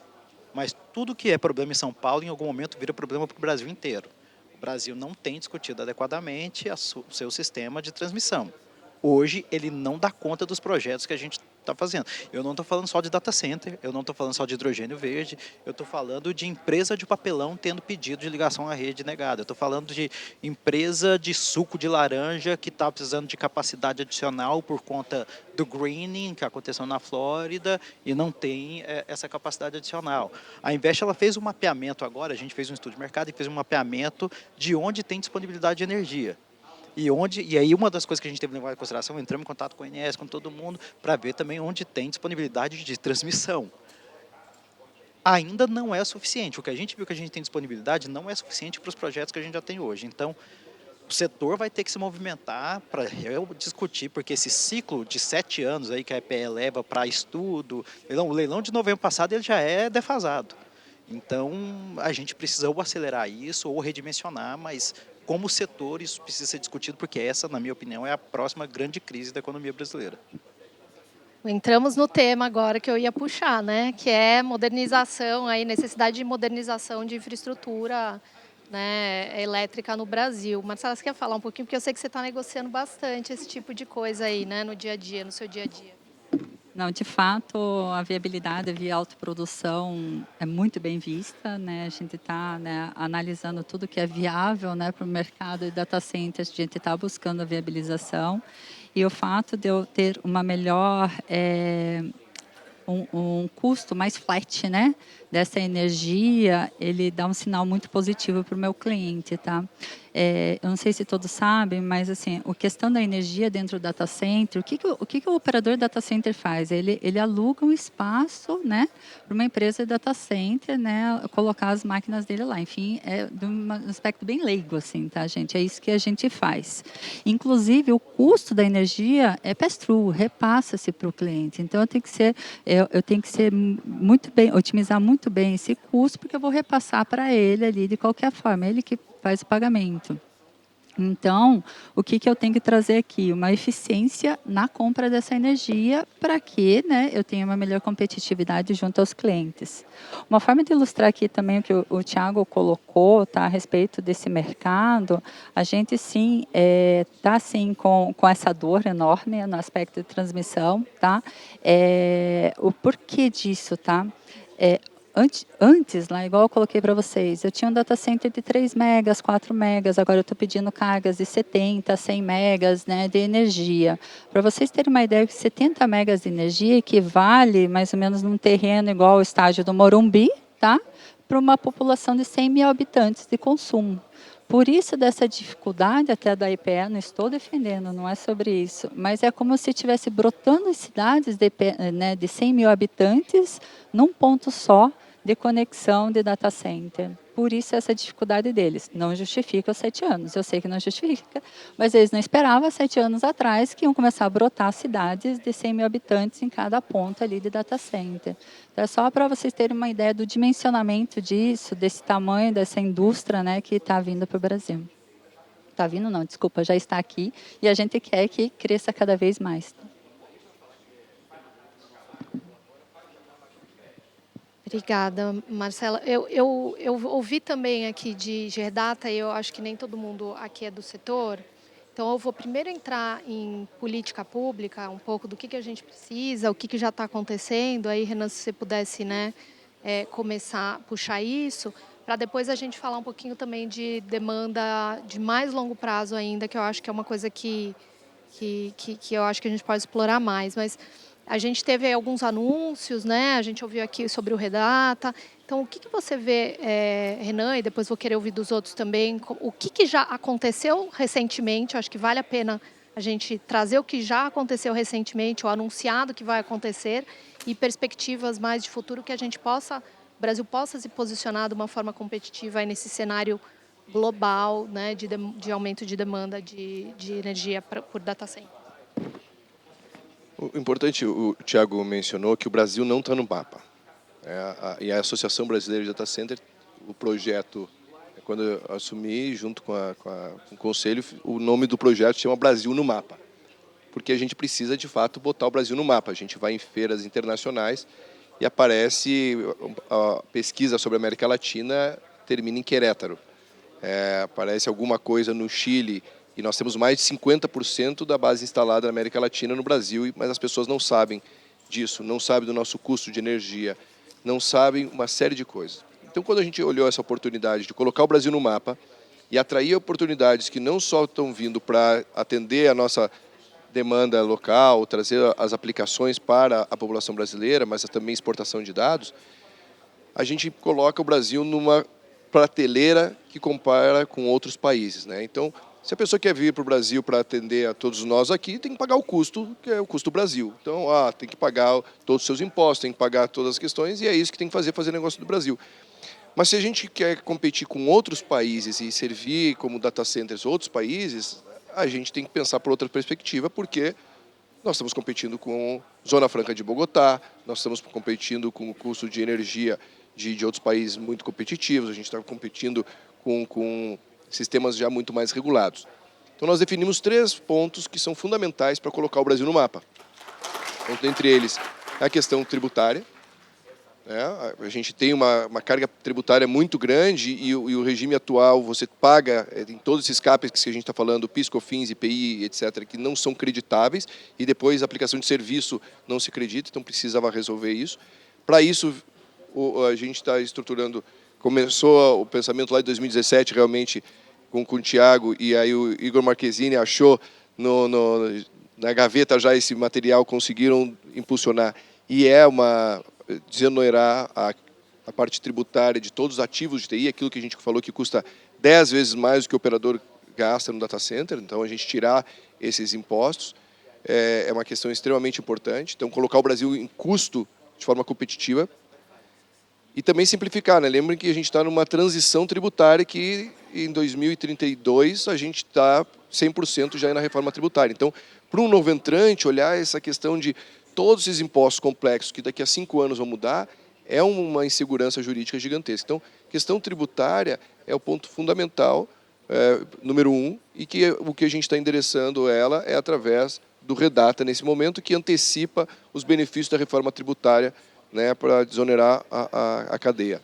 S5: mas tudo que é problema em São Paulo, em algum momento, vira problema para o Brasil inteiro. O Brasil não tem discutido adequadamente o seu sistema de transmissão. Hoje, ele não dá conta dos projetos que a gente está fazendo. Eu não estou falando só de data center, eu não estou falando só de hidrogênio verde, eu estou falando de empresa de papelão tendo pedido de ligação à rede negada. Eu estou falando de empresa de suco de laranja que está precisando de capacidade adicional por conta do greening que aconteceu na Flórida e não tem essa capacidade adicional. A Invest, ela fez um mapeamento agora, a gente fez um estudo de mercado e fez um mapeamento de onde tem disponibilidade de energia. E aí uma das coisas que a gente teve que levar em consideração, entramos em contato com a INS, com todo mundo, para ver também onde tem disponibilidade de transmissão. Ainda não é suficiente. O que a gente viu que a gente tem disponibilidade não é suficiente para os projetos que a gente já tem hoje. Então, o setor vai ter que se movimentar para discutir, porque esse ciclo de 7 anos aí que a EPE leva para estudo, o leilão de novembro passado ele já é defasado. Então, a gente precisa ou acelerar isso ou redimensionar, mas como setor isso precisa ser discutido, porque essa, na minha opinião, é a próxima grande crise da economia brasileira.
S2: Entramos no tema agora que eu ia puxar, né? Que é modernização, aí, necessidade de modernização de infraestrutura, né, elétrica no Brasil. Marcela, você quer falar um pouquinho? Porque eu sei que você está negociando bastante esse tipo de coisa aí, né, no dia a dia, no seu dia a dia.
S6: Não, de fato, a viabilidade via autoprodução é muito bem vista, né? A gente está, né, analisando tudo que é viável, né, para o mercado de data centers, a gente está buscando a viabilização. E o fato de eu ter uma melhor, um custo mais flat, né, dessa energia, ele dá um sinal muito positivo para o meu cliente, tá? eu não sei se todos sabem, mas assim, a questão da energia dentro do data center, o que o operador de data center faz? Ele aluga um espaço, né, para uma empresa de data center, né, colocar as máquinas dele lá. Enfim, é de um aspecto bem leigo, assim, tá, gente? É isso que a gente faz. Inclusive, o custo da energia é pass-through, repassa-se para o cliente. Então, eu tenho que ser muito bem, otimizar muito bem esse custo, porque eu vou repassar para ele ali de qualquer forma, ele que faz o pagamento. Então, o que eu tenho que trazer aqui? Uma eficiência na compra dessa energia para que, né, eu tenha uma melhor competitividade junto aos clientes. Uma forma de ilustrar aqui também o que o Thiago colocou, tá, a respeito desse mercado, a gente sim está sim com essa dor enorme no aspecto de transmissão, tá? O porquê disso, tá? Antes, lá, igual eu coloquei para vocês, eu tinha um data center de 3 megas, 4 megas, agora eu estou pedindo cargas de 70, 100 megas, né, de energia. Para vocês terem uma ideia, que 70 megas de energia equivale mais ou menos num terreno igual ao estádio do Morumbi, tá? Para uma população de 100 mil habitantes de consumo. Por isso, dessa dificuldade até da IPE, não estou defendendo, não é sobre isso, mas é como se estivesse brotando em cidades de 100 mil habitantes num ponto só de conexão de data center. Por isso, essa dificuldade deles. Não justifica os 7 anos, eu sei que não justifica, mas eles não esperavam 7 anos atrás que iam começar a brotar cidades de 100 mil habitantes em cada ponta ali de data center. Então, é só para vocês terem uma ideia do dimensionamento disso, desse tamanho, dessa indústria, né, que está vindo para o Brasil. Está vindo não, desculpa, já está aqui e a gente quer que cresça cada vez mais.
S2: Obrigada, Marcela. Eu ouvi também aqui de Gerdata, e eu acho que nem todo mundo aqui é do setor. Então, eu vou primeiro entrar em política pública, um pouco do que a gente precisa, o que já está acontecendo. Aí, Renan, se você pudesse, né, começar a puxar isso, para depois a gente falar um pouquinho também de demanda de mais longo prazo ainda, que eu acho que é uma coisa que eu acho que a gente pode explorar mais. Mas a gente teve aí alguns anúncios, né? A gente ouviu aqui sobre o Redata. Então, o que você vê, Renan, e depois vou querer ouvir dos outros também, o que já aconteceu recentemente? Eu acho que vale a pena a gente trazer o que já aconteceu recentemente, o anunciado que vai acontecer, e perspectivas mais de futuro que o Brasil possa se posicionar de uma forma competitiva aí nesse cenário global, né, de aumento de demanda de energia por data center.
S3: O importante, o Thiago mencionou que o Brasil não está no mapa. E a Associação Brasileira de Data Center, o projeto, quando eu assumi, junto com o Conselho, o nome do projeto chama Brasil no Mapa. Porque a gente precisa, de fato, botar o Brasil no mapa. A gente vai em feiras internacionais e aparece a pesquisa sobre a América Latina, termina em Querétaro. Aparece alguma coisa no Chile, e nós temos mais de 50% da base instalada na América Latina no Brasil, mas as pessoas não sabem disso, não sabem do nosso custo de energia, não sabem uma série de coisas. Então, quando a gente olhou essa oportunidade de colocar o Brasil no mapa e atrair oportunidades que não só estão vindo para atender a nossa demanda local, trazer as aplicações para a população brasileira, mas também exportação de dados, a gente coloca o Brasil numa prateleira que compara com outros países, né? Então, se a pessoa quer vir para o Brasil para atender a todos nós aqui, tem que pagar o custo, que é o custo do Brasil. Então, tem que pagar todos os seus impostos, tem que pagar todas as questões, e é isso que tem que fazer negócio do Brasil. Mas se a gente quer competir com outros países e servir como data centers outros países, a gente tem que pensar por outra perspectiva, porque nós estamos competindo com Zona Franca de Bogotá, nós estamos competindo com o custo de energia de outros países muito competitivos, a gente está competindo com sistemas já muito mais regulados. Então, nós definimos 3 pontos que são fundamentais para colocar o Brasil no mapa. Então, entre eles, a questão tributária. A gente tem uma carga tributária muito grande e o regime atual, você paga em todos esses CAPEX que a gente está falando, PIS, COFINS, IPI, etc., que não são creditáveis, e depois a aplicação de serviço não se acredita, então precisava resolver isso. Para isso, a gente está estruturando. Começou o pensamento lá em 2017, realmente, com o Thiago, e aí o Igor Marquezine achou na gaveta já esse material, conseguiram impulsionar. E desonerar a parte tributária de todos os ativos de TI, aquilo que a gente falou que custa 10 vezes mais do que o operador gasta no data center, então a gente tirar esses impostos é uma questão extremamente importante. Então, colocar o Brasil em custo de forma competitiva e também simplificar, né? Lembrem que a gente está numa transição tributária que em 2032 a gente está 100% já na reforma tributária. Então, para um novo entrante, olhar essa questão de todos esses impostos complexos que daqui a 5 anos vão mudar é uma insegurança jurídica gigantesca. Então, questão tributária é o ponto fundamental, número 1, e que o que a gente está endereçando ela é através do Redata nesse momento, que antecipa os benefícios da reforma tributária, né, para desonerar a cadeia.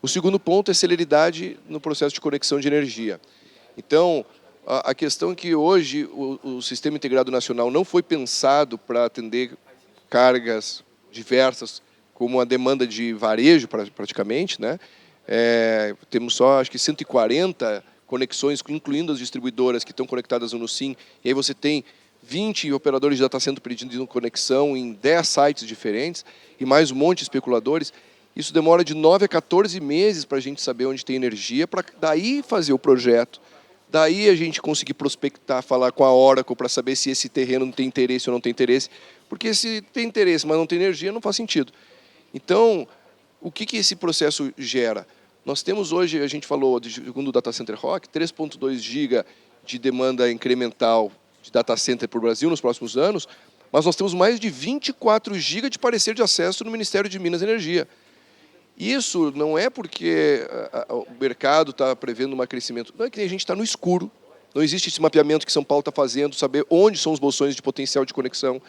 S3: O segundo ponto é celeridade no processo de conexão de energia. Então, a questão é que hoje o Sistema Integrado Nacional não foi pensado para atender cargas diversas, como a demanda de varejo, praticamente, né? Temos só, acho que 140 conexões, incluindo as distribuidoras que estão conectadas no SIM, e aí você tem 20 operadores de data center pedindo conexão em 10 sites diferentes, e mais um monte de especuladores. Isso demora de 9 a 14 meses para a gente saber onde tem energia, para daí fazer o projeto, daí a gente conseguir prospectar, falar com a Oracle para saber se esse terreno tem interesse ou não tem interesse, porque se tem interesse, mas não tem energia, não faz sentido. Então, o que esse processo gera? Nós temos hoje, a gente falou, segundo o Data Center Rock, 3,2 GB de demanda incremental de data center para o Brasil nos próximos anos, mas nós temos mais de 24 GB de parecer de acesso no Ministério de Minas e Energia. Isso não é porque o mercado está prevendo um crescimento, não é que a gente está no escuro, não existe esse mapeamento que São Paulo está fazendo, saber onde são os bolsões de potencial de conexão.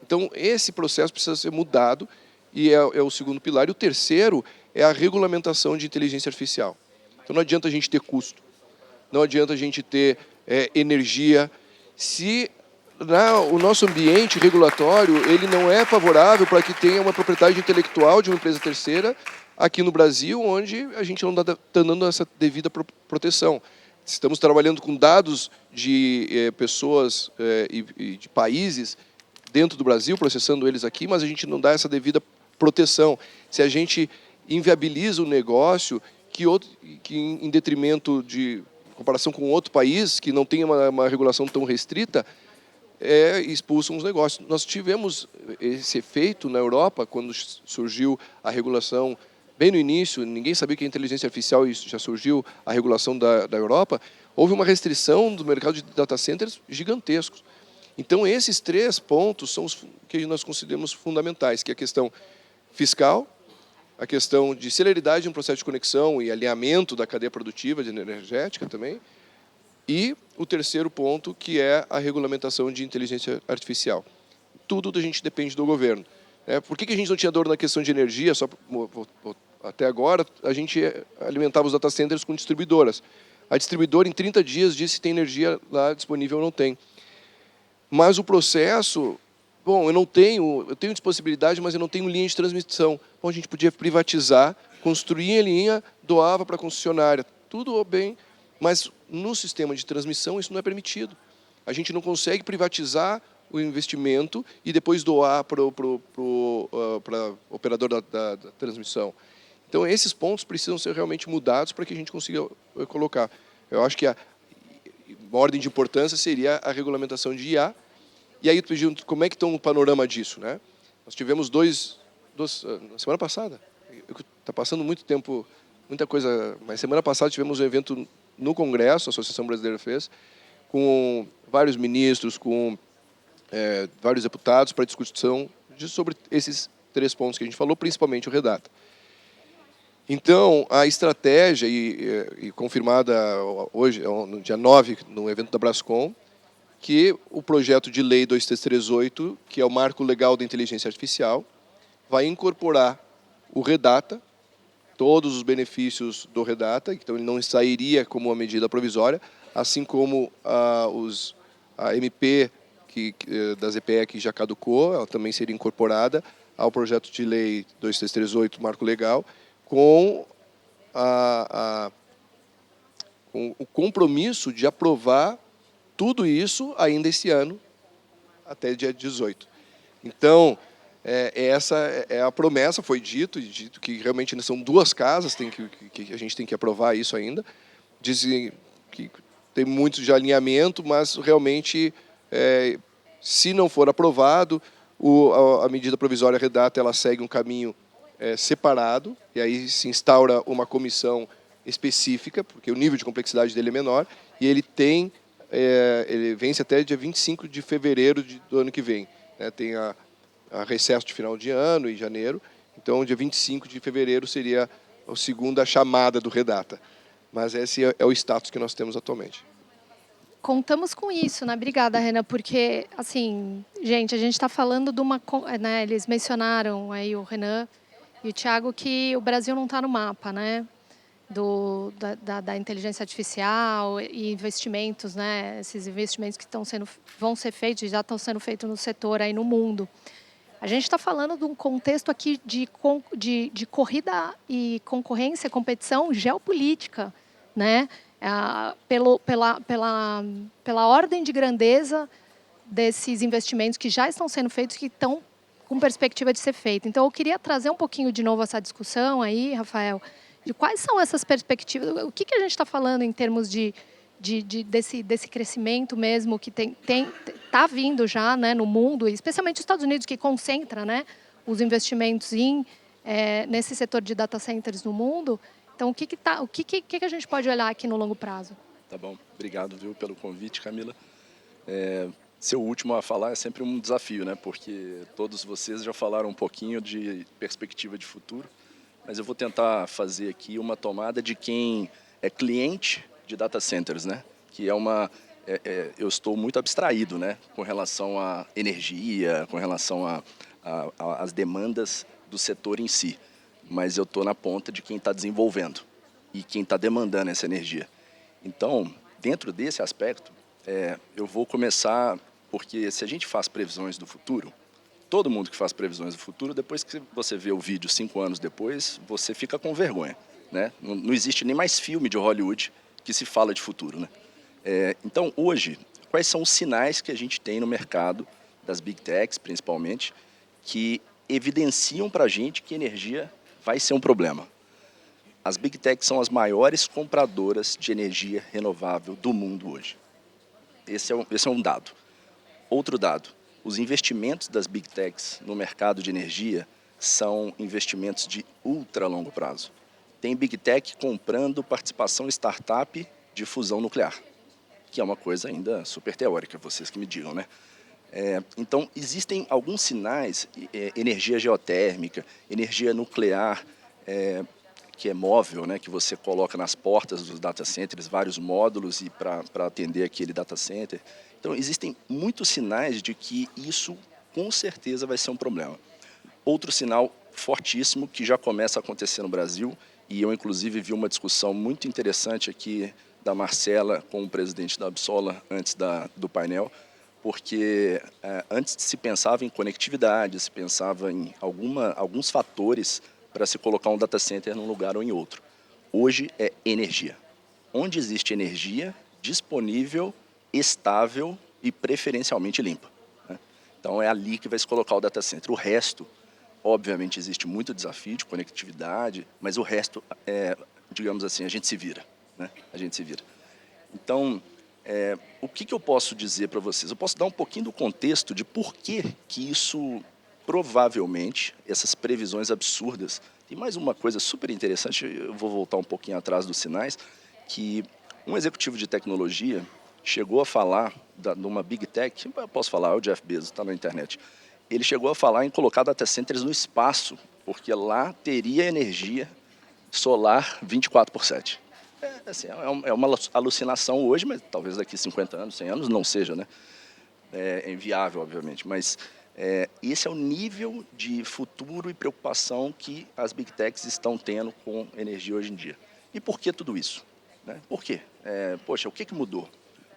S3: Então, esse processo precisa ser mudado, e é o segundo pilar. E o terceiro é a regulamentação de inteligência artificial. Então, não adianta a gente ter custo, não adianta a gente ter energia, se o nosso ambiente regulatório ele não é favorável para que tenha uma propriedade intelectual de uma empresa terceira aqui no Brasil, onde a gente não está dando essa devida proteção. Estamos trabalhando com dados de pessoas e de países dentro do Brasil, processando eles aqui, mas a gente não dá essa devida proteção. Se a gente inviabiliza o negócio, que em detrimento de comparação com outro país que não tem uma regulação tão restrita, expulsam os negócios. Nós tivemos esse efeito na Europa, quando surgiu a regulação, bem no início, ninguém sabia que a inteligência artificial, isso já surgiu, a regulação da Europa, houve uma restrição do mercado de data centers gigantescos. Então, esses 3 pontos são os que nós consideramos fundamentais, que é a questão fiscal, a questão de celeridade no processo de conexão e alinhamento da cadeia produtiva de energética também, e o terceiro ponto, que é a regulamentação de inteligência artificial. Tudo a gente depende do governo. Por que a gente não tinha dor na questão de energia? Até agora, a gente alimentava os data centers com distribuidoras. A distribuidora, em 30 dias, disse se tem energia lá disponível ou não tem. Mas o processo... Bom, eu tenho disponibilidade, mas eu não tenho linha de transmissão. Bom, a gente podia privatizar, construir a linha, doava para a concessionária. Tudo bem, mas no sistema de transmissão isso não é permitido. A gente não consegue privatizar o investimento e depois doar para o operador da transmissão. Então, esses pontos precisam ser realmente mudados para que a gente consiga colocar. Eu acho que a ordem de importância seria a regulamentação de IA. E aí, como é que está o panorama disso, né? Nós tivemos na semana passada, está passando muito tempo, muita coisa, mas semana passada tivemos um evento no Congresso, a Associação Brasileira fez, com vários ministros, com vários deputados para discussão sobre esses 3 pontos que a gente falou, principalmente o Redata. Então, a estratégia, e confirmada hoje, no dia 9, no evento da Brascom, que o projeto de lei 2338, que é o marco legal da inteligência artificial, vai incorporar o Redata, todos os benefícios do Redata, então ele não sairia como uma medida provisória, assim como a MP da ZPE que já caducou, ela também seria incorporada ao projeto de lei 2338, marco legal, com o compromisso de aprovar tudo isso ainda esse ano, até dia 18. Então, essa é a promessa, foi dito que realmente são 2 casas que a gente tem que aprovar isso ainda, dizem que tem muito de alinhamento, mas realmente, se não for aprovado, a medida provisória redata ela segue um caminho separado, e aí se instaura uma comissão específica, porque o nível de complexidade dele é menor, e ele ele vence até dia 25 de fevereiro do ano que vem. Né? Tem a recesso de final de ano, em janeiro, então dia 25 de fevereiro seria a segunda chamada do redata. Mas esse é o status que nós temos atualmente.
S2: Contamos com isso, né? Obrigada, Renan, porque, assim, gente, a gente está falando de uma... Né, eles mencionaram aí, o Renan e o Thiago, que o Brasil não está no mapa, né? Da inteligência artificial e investimentos, né? Esses investimentos que vão ser feitos, já estão sendo feitos no setor aí no mundo. A gente está falando de um contexto aqui de corrida e concorrência, competição geopolítica, né? Pela ordem de grandeza desses investimentos que já estão sendo feitos, que estão com perspectiva de ser feito. Então, eu queria trazer um pouquinho de novo essa discussão aí, Rafael, de quais são essas perspectivas, o que a gente está falando em termos desse crescimento mesmo que está vindo já, né, no mundo, especialmente os Estados Unidos, que concentra, né, os investimentos nesse setor de data centers no mundo. Então, o que a gente pode olhar aqui no longo prazo?
S7: Tá bom, obrigado, viu, pelo convite, Camila. Ser o último a falar é sempre um desafio, né? Porque todos vocês já falaram um pouquinho de perspectiva de futuro, mas eu vou tentar fazer aqui uma tomada de quem é cliente de data centers, né? Que eu estou muito abstraído, né? Com relação à energia, com relação às demandas do setor em si. Mas eu estou na ponta de quem está desenvolvendo e quem está demandando essa energia. Então, dentro desse aspecto, eu vou começar, porque se a gente faz previsões do futuro, todo mundo que faz previsões do futuro, depois que você vê o vídeo 5 anos depois, você fica com vergonha, né? Não existe nem mais filme de Hollywood que se fala de futuro, né? Então, hoje, quais são os sinais que a gente tem no mercado, das Big Techs principalmente, que evidenciam para a gente que energia vai ser um problema? As Big Techs são as maiores compradoras de energia renovável do mundo hoje. Esse é um dado. Outro dado, os investimentos das Big Techs no mercado de energia são investimentos de ultra longo prazo. Tem Big Tech comprando participação startup de fusão nuclear, que é uma coisa ainda super teórica, vocês que me digam, né? Então, existem alguns sinais, energia geotérmica, energia nuclear, que é móvel, né, que você coloca nas portas dos data centers, vários módulos e para atender aquele data center. Então, existem muitos sinais de que isso, com certeza, vai ser um problema. Outro sinal fortíssimo que já começa a acontecer no Brasil, e eu, inclusive, vi uma discussão muito interessante aqui da Marcela com o presidente da Absola antes do painel, porque antes se pensava em conectividade, se pensava em alguns fatores para se colocar um data center num lugar ou em outro. Hoje é energia. Onde existe energia disponível, estável e preferencialmente limpa, né? Então é ali que vai se colocar o data center. O resto, obviamente, existe muito desafio de conectividade, mas o resto, digamos assim, a gente se vira, né? A gente se vira. Então, o que eu posso dizer para vocês? Eu posso dar um pouquinho do contexto de por que isso, provavelmente, essas previsões absurdas. Tem mais uma coisa super interessante, eu vou voltar um pouquinho atrás dos sinais, que um executivo de tecnologia chegou a falar de uma Big Tech, eu posso falar, é o Jeff Bezos, está na internet. Ele chegou a falar em colocar data centers no espaço, porque lá teria energia solar 24/7. É uma alucinação hoje, mas talvez daqui 50 anos, 100 anos não seja, né? É inviável, obviamente, mas esse é o nível de futuro e preocupação que as Big Techs estão tendo com energia hoje em dia. E por que tudo isso, né? Por quê? Poxa, o que mudou?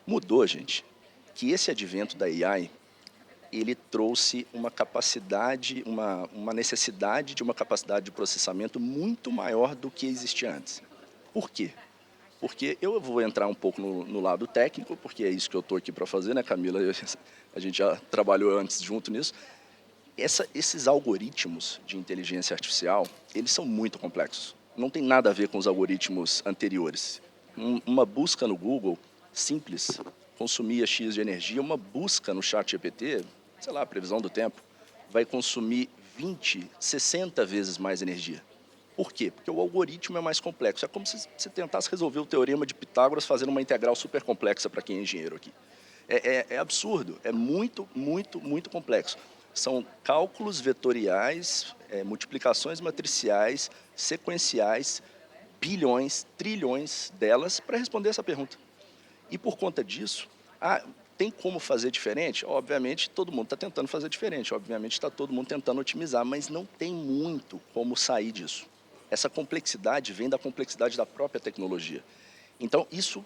S7: Mudou, gente, que esse advento da AI, ele trouxe uma capacidade, uma necessidade de uma capacidade de processamento muito maior do que existia antes. Por quê? Porque eu vou entrar um pouco no lado técnico, porque é isso que eu estou aqui para fazer, né, Camila? A gente já trabalhou antes junto nisso. Esses algoritmos de inteligência artificial, eles são muito complexos. Não tem nada a ver com os algoritmos anteriores. Uma busca no Google, simples, consumia X de energia, uma busca no ChatGPT, sei lá, previsão do tempo, vai consumir 20, 60 vezes mais energia. Por quê? Porque o algoritmo é mais complexo. É como se você tentasse resolver o teorema de Pitágoras fazendo uma integral super complexa para quem é engenheiro aqui. É absurdo, é muito, muito, muito complexo. São cálculos vetoriais, multiplicações matriciais, sequenciais, bilhões, trilhões delas para responder essa pergunta. E por conta disso, tem como fazer diferente? Obviamente, todo mundo está tentando fazer diferente, obviamente está todo mundo tentando otimizar, mas não tem muito como sair disso. Essa complexidade vem da complexidade da própria tecnologia. Então, isso,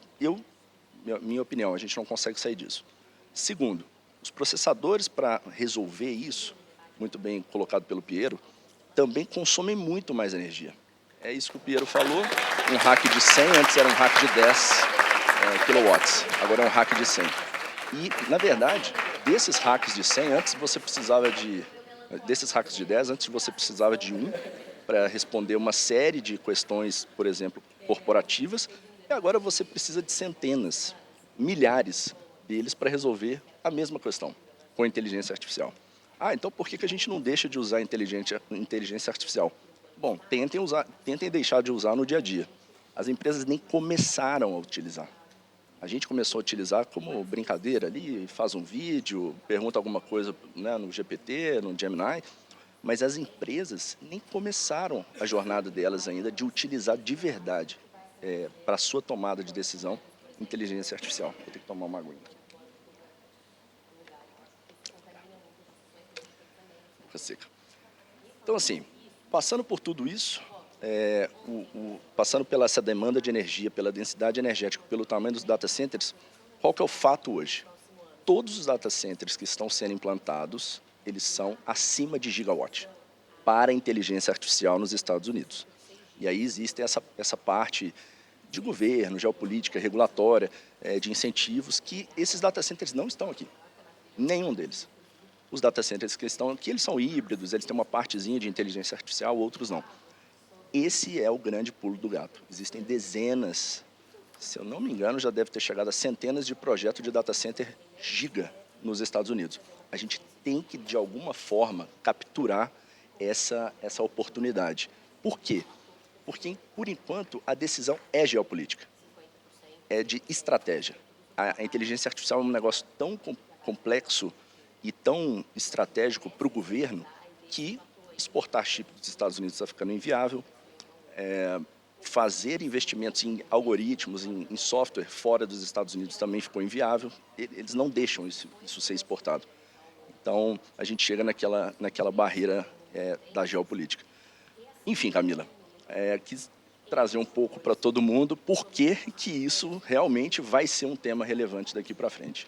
S7: minha opinião, a gente não consegue sair disso. Segundo, os processadores para resolver isso, muito bem colocado pelo Piero, também consomem muito mais energia. É isso que o Piero falou, um rack de 100, antes era um rack de 10 kilowatts, agora é um rack de 100. E, na verdade, desses racks de 100, antes você precisava desses racks de 10, antes você precisava de um para responder uma série de questões, por exemplo, corporativas, e agora você precisa de centenas, milhares deles para resolver a mesma questão, com inteligência artificial. Então por que a gente não deixa de usar inteligência artificial? Bom, tentem deixar de usar no dia a dia. As empresas nem começaram a utilizar. A gente começou a utilizar como brincadeira ali, faz um vídeo, pergunta alguma coisa, né, no GPT, no Gemini, mas as empresas nem começaram a jornada delas ainda de utilizar de verdade para a sua tomada de decisão inteligência artificial. Vou ter que tomar uma aguinha. Boca seca. Então, assim, passando por tudo isso, passando pela essa demanda de energia, pela densidade energética, pelo tamanho dos data centers, qual que é o fato hoje? Todos os data centers que estão sendo implantados, eles são acima de gigawatt para a inteligência artificial nos Estados Unidos. E aí existe essa parte de governo, geopolítica, regulatória, de incentivos, que esses data centers não estão aqui. Nenhum deles. Os data centers que estão aqui, eles são híbridos, eles têm uma partezinha de inteligência artificial, outros não. Esse é o grande pulo do gato. Existem dezenas, se eu não me engano, já deve ter chegado a centenas de projetos de data center giga nos Estados Unidos. A gente tem que, de alguma forma, capturar essa oportunidade. Por quê? Porque, por enquanto, a decisão é geopolítica, é de estratégia. A inteligência artificial é um negócio tão complexo e tão estratégico para o governo que exportar chip dos Estados Unidos está ficando inviável, fazer investimentos em algoritmos, em software fora dos Estados Unidos também ficou inviável, eles não deixam isso ser exportado. Então, a gente chega naquela barreira da geopolítica. Enfim, Camila, quis trazer um pouco para todo mundo por que isso realmente vai ser um tema relevante daqui para frente.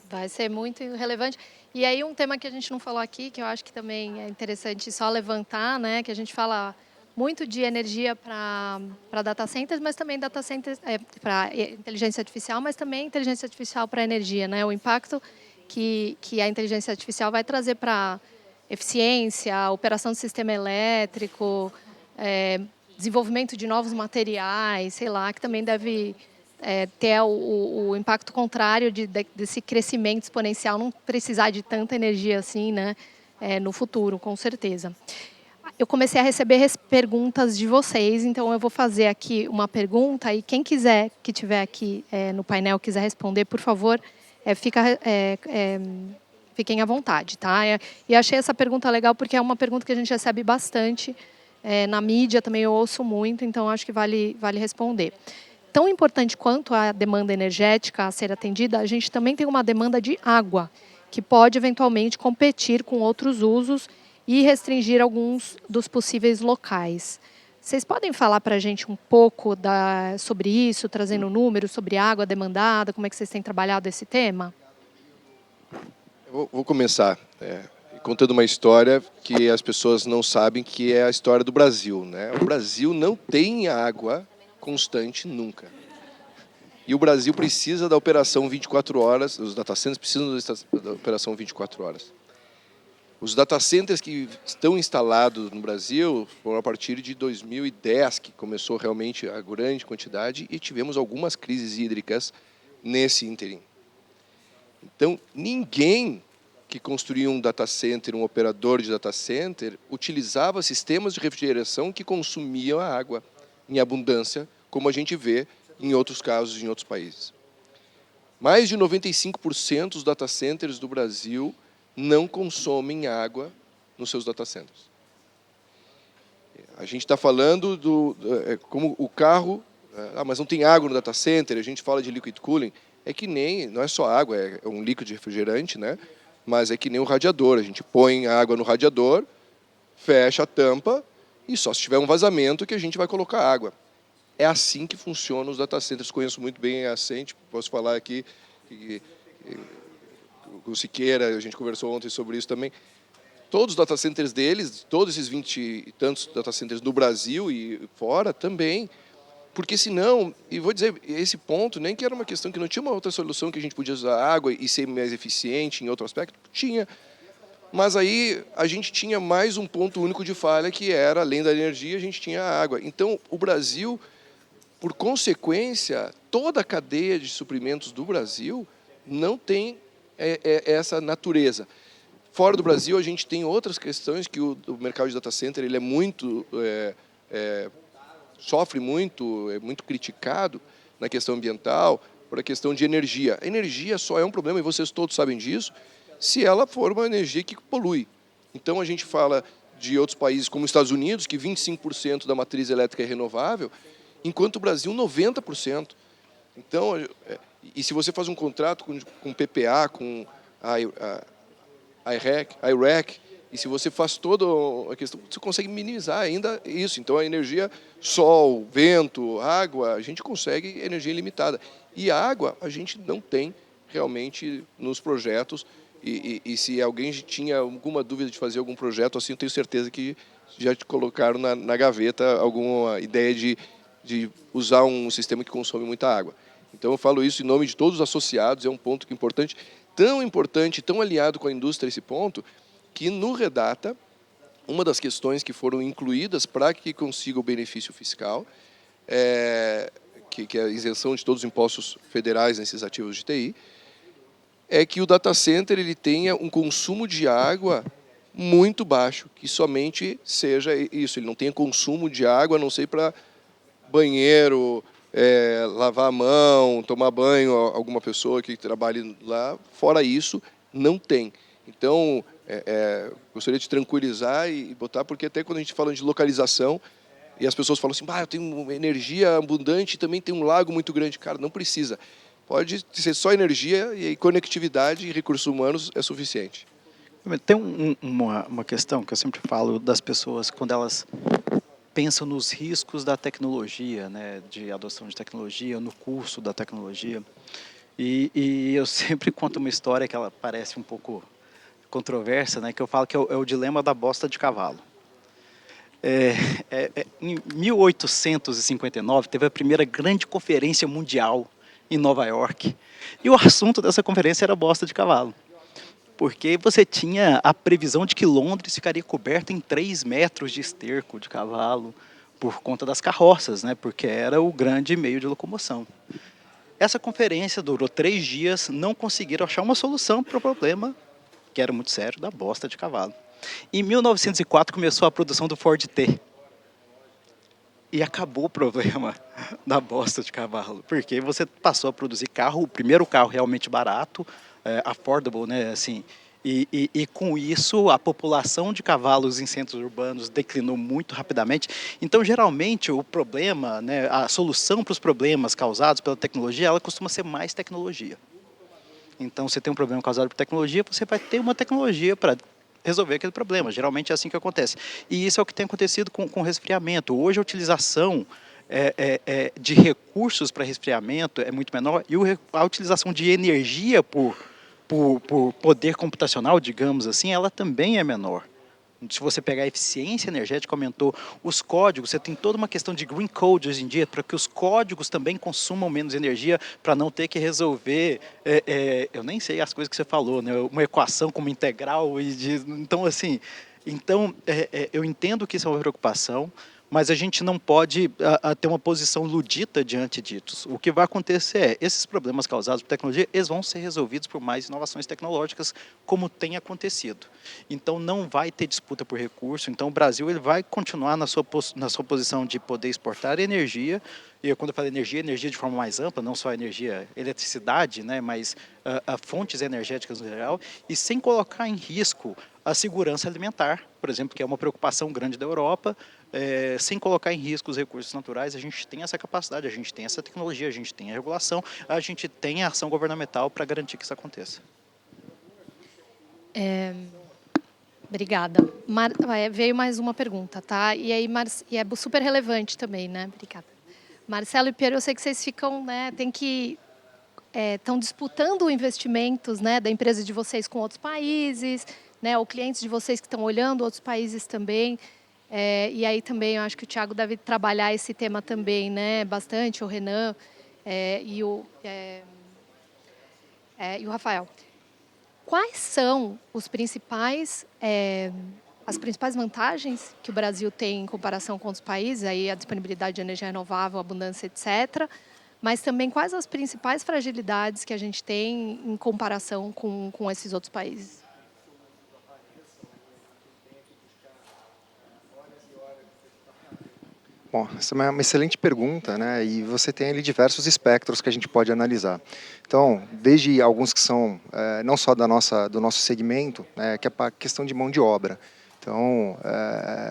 S2: Vai ser muito relevante. E aí um tema que a gente não falou aqui, que eu acho que também é interessante só levantar, né, que a gente fala muito de energia para data centers, mas também data centers para inteligência artificial, mas também inteligência artificial para energia, né? O impacto que a inteligência artificial vai trazer para eficiência, operação do sistema elétrico, desenvolvimento de novos materiais, sei lá, que também deve ter o impacto contrário desse crescimento exponencial, não precisar de tanta energia assim, né, no futuro, com certeza. Eu comecei a receber perguntas de vocês, então eu vou fazer aqui uma pergunta e quem quiser, que estiver aqui no painel, quiser responder, por favor, fiquem à vontade, tá? E achei essa pergunta legal porque é uma pergunta que a gente recebe bastante, na mídia também eu ouço muito, então acho que vale responder. Tão importante quanto a demanda energética a ser atendida, a gente também tem uma demanda de água, que pode eventualmente competir com outros usos e restringir alguns dos possíveis locais. Vocês podem falar para a gente um pouco sobre isso, trazendo números sobre água demandada, como é que vocês têm trabalhado esse tema?
S3: Eu vou começar contando uma história que as pessoas não sabem, que é a história do Brasil, né? O Brasil não tem água constante nunca. E o Brasil precisa da operação 24 horas, os data centers precisam da operação 24 horas. Os data centers que estão instalados no Brasil foram a partir de 2010, que começou realmente a grande quantidade, e tivemos algumas crises hídricas nesse ínterim. Então, ninguém que construía um data center, um operador de data center, utilizava sistemas de refrigeração que consumiam a água em abundância, como a gente vê em outros casos em outros países. Mais de 95% dos data centers do Brasil não consomem água nos seus data centers. A gente está falando como o carro, mas não tem água no data center, a gente fala de liquid cooling, é que nem, não é só água, é um líquido refrigerante, né? Mas é que nem um radiador, a gente põe a água no radiador, fecha a tampa e só se tiver um vazamento que a gente vai colocar água. É assim que funcionam os data centers. Conheço muito bem a Ascent, posso falar aqui, o Siqueira, a gente conversou ontem sobre isso também. Todos os data centers deles, todos esses 20 e tantos data centers no Brasil e fora também, porque senão, e vou dizer, esse ponto, nem que era uma questão que não tinha uma outra solução que a gente podia usar água e ser mais eficiente em outro aspecto, tinha. Mas aí a gente tinha mais um ponto único de falha, que era, além da energia, a gente tinha a água. Então, o Brasil, por consequência, toda a cadeia de suprimentos do Brasil não tem essa natureza. Fora do Brasil, a gente tem outras questões que o mercado de data center ele é muito, sofre muito, é muito criticado na questão ambiental, por a questão de energia. A energia só é um problema, e vocês todos sabem disso, se ela for uma energia que polui. Então, a gente fala de outros países, como os Estados Unidos, que 25% da matriz elétrica é renovável, enquanto o Brasil, 90%. Então, e se você faz um contrato com PPA, com a IREC, e se você faz toda a questão, você consegue minimizar ainda isso. Então, a energia, sol, vento, água, a gente consegue energia ilimitada. E a água, a gente não tem realmente nos projetos. E se alguém tinha alguma dúvida de fazer algum projeto assim, eu tenho certeza que já te colocaram na gaveta alguma ideia de usar um sistema que consome muita água. Então, eu falo isso em nome de todos os associados, é um ponto importante, tão aliado com a indústria esse ponto, que no Redata, uma das questões que foram incluídas para que consiga o benefício fiscal, que é a isenção de todos os impostos federais nesses ativos de TI, é que o data center ele tenha um consumo de água muito baixo, que somente seja isso, ele não tenha consumo de água, a não ser para banheiro, lavar a mão, tomar banho, alguma pessoa que trabalhe lá, fora isso, não tem. Então, gostaria de tranquilizar e botar, porque até quando a gente fala de localização, e as pessoas falam assim, eu tenho energia abundante e também tem um lago muito grande. Cara, não precisa. Pode ser só energia e conectividade e recursos humanos é suficiente.
S5: Tem uma questão que eu sempre falo das pessoas quando elas pensam nos riscos da tecnologia, né, de adoção de tecnologia, no curso da tecnologia. E eu sempre conto uma história que ela parece um pouco controversa, né, que eu falo que é o dilema da bosta de cavalo. Em 1859, teve a primeira grande conferência mundial em Nova York. E o assunto dessa conferência era bosta de cavalo. Porque você tinha a previsão de que Londres ficaria coberta em 3 metros de esterco de cavalo por conta das carroças, né? Porque era o grande meio de locomoção. Essa conferência durou 3 dias, não conseguiram achar uma solução para o problema, que era muito sério, da bosta de cavalo. Em 1904 começou a produção do Ford T. E acabou o problema da bosta de cavalo, porque você passou a produzir carro, o primeiro carro realmente barato, affordable, né, assim, e com isso a população de cavalos em centros urbanos declinou muito rapidamente. Então, geralmente, o problema, né, a solução para os problemas causados pela tecnologia, ela costuma ser mais tecnologia. Então, você tem um problema causado por tecnologia, você vai ter uma tecnologia para resolver aquele problema. Geralmente é assim que acontece. E isso é o que tem acontecido com o resfriamento. Hoje a utilização de recursos para resfriamento é muito menor e a utilização de energia por poder computacional, digamos assim, ela também é menor. Se você pegar a eficiência energética, aumentou os códigos, você tem toda uma questão de green code hoje em dia, para que os códigos também consumam menos energia, para não ter que resolver, eu nem sei as coisas que você falou, né? Uma equação como integral, então assim, eu entendo que isso é uma preocupação, mas a gente não pode ter uma posição ludita diante disso. O que vai acontecer é, esses problemas causados por tecnologia, eles vão ser resolvidos por mais inovações tecnológicas, como tem acontecido. Então, não vai ter disputa por recurso, então o Brasil ele vai continuar na sua posição de poder exportar energia, e quando eu falo energia, energia de forma mais ampla, não só energia, eletricidade, né, mas fontes energéticas no geral, e sem colocar em risco a segurança alimentar, por exemplo, que é uma preocupação grande da Europa, sem colocar em risco os recursos naturais, a gente tem essa capacidade, a gente tem essa tecnologia, a gente tem a regulação, a gente tem a ação governamental para garantir que isso aconteça.
S2: Obrigada. Veio mais uma pergunta, tá? E aí, e é super relevante também, né? Obrigada. Marcelo e Piero, eu sei que vocês ficam, né? Estão disputando investimentos, né, da empresa de vocês com outros países, né? Ou clientes de vocês que estão olhando outros países também. E aí também eu acho que o Thiago deve trabalhar esse tema também, né? Bastante, o Renan e o Rafael. Quais são as principais vantagens que o Brasil tem em comparação com outros países? Aí a disponibilidade de energia renovável, abundância, etc. Mas também quais as principais fragilidades que a gente tem em comparação com esses outros países?
S4: Bom, essa é uma excelente pergunta, né? E você tem ali diversos espectros que a gente pode analisar. Então, desde alguns que são não só do nosso segmento, né, que é a questão de mão de obra. Então,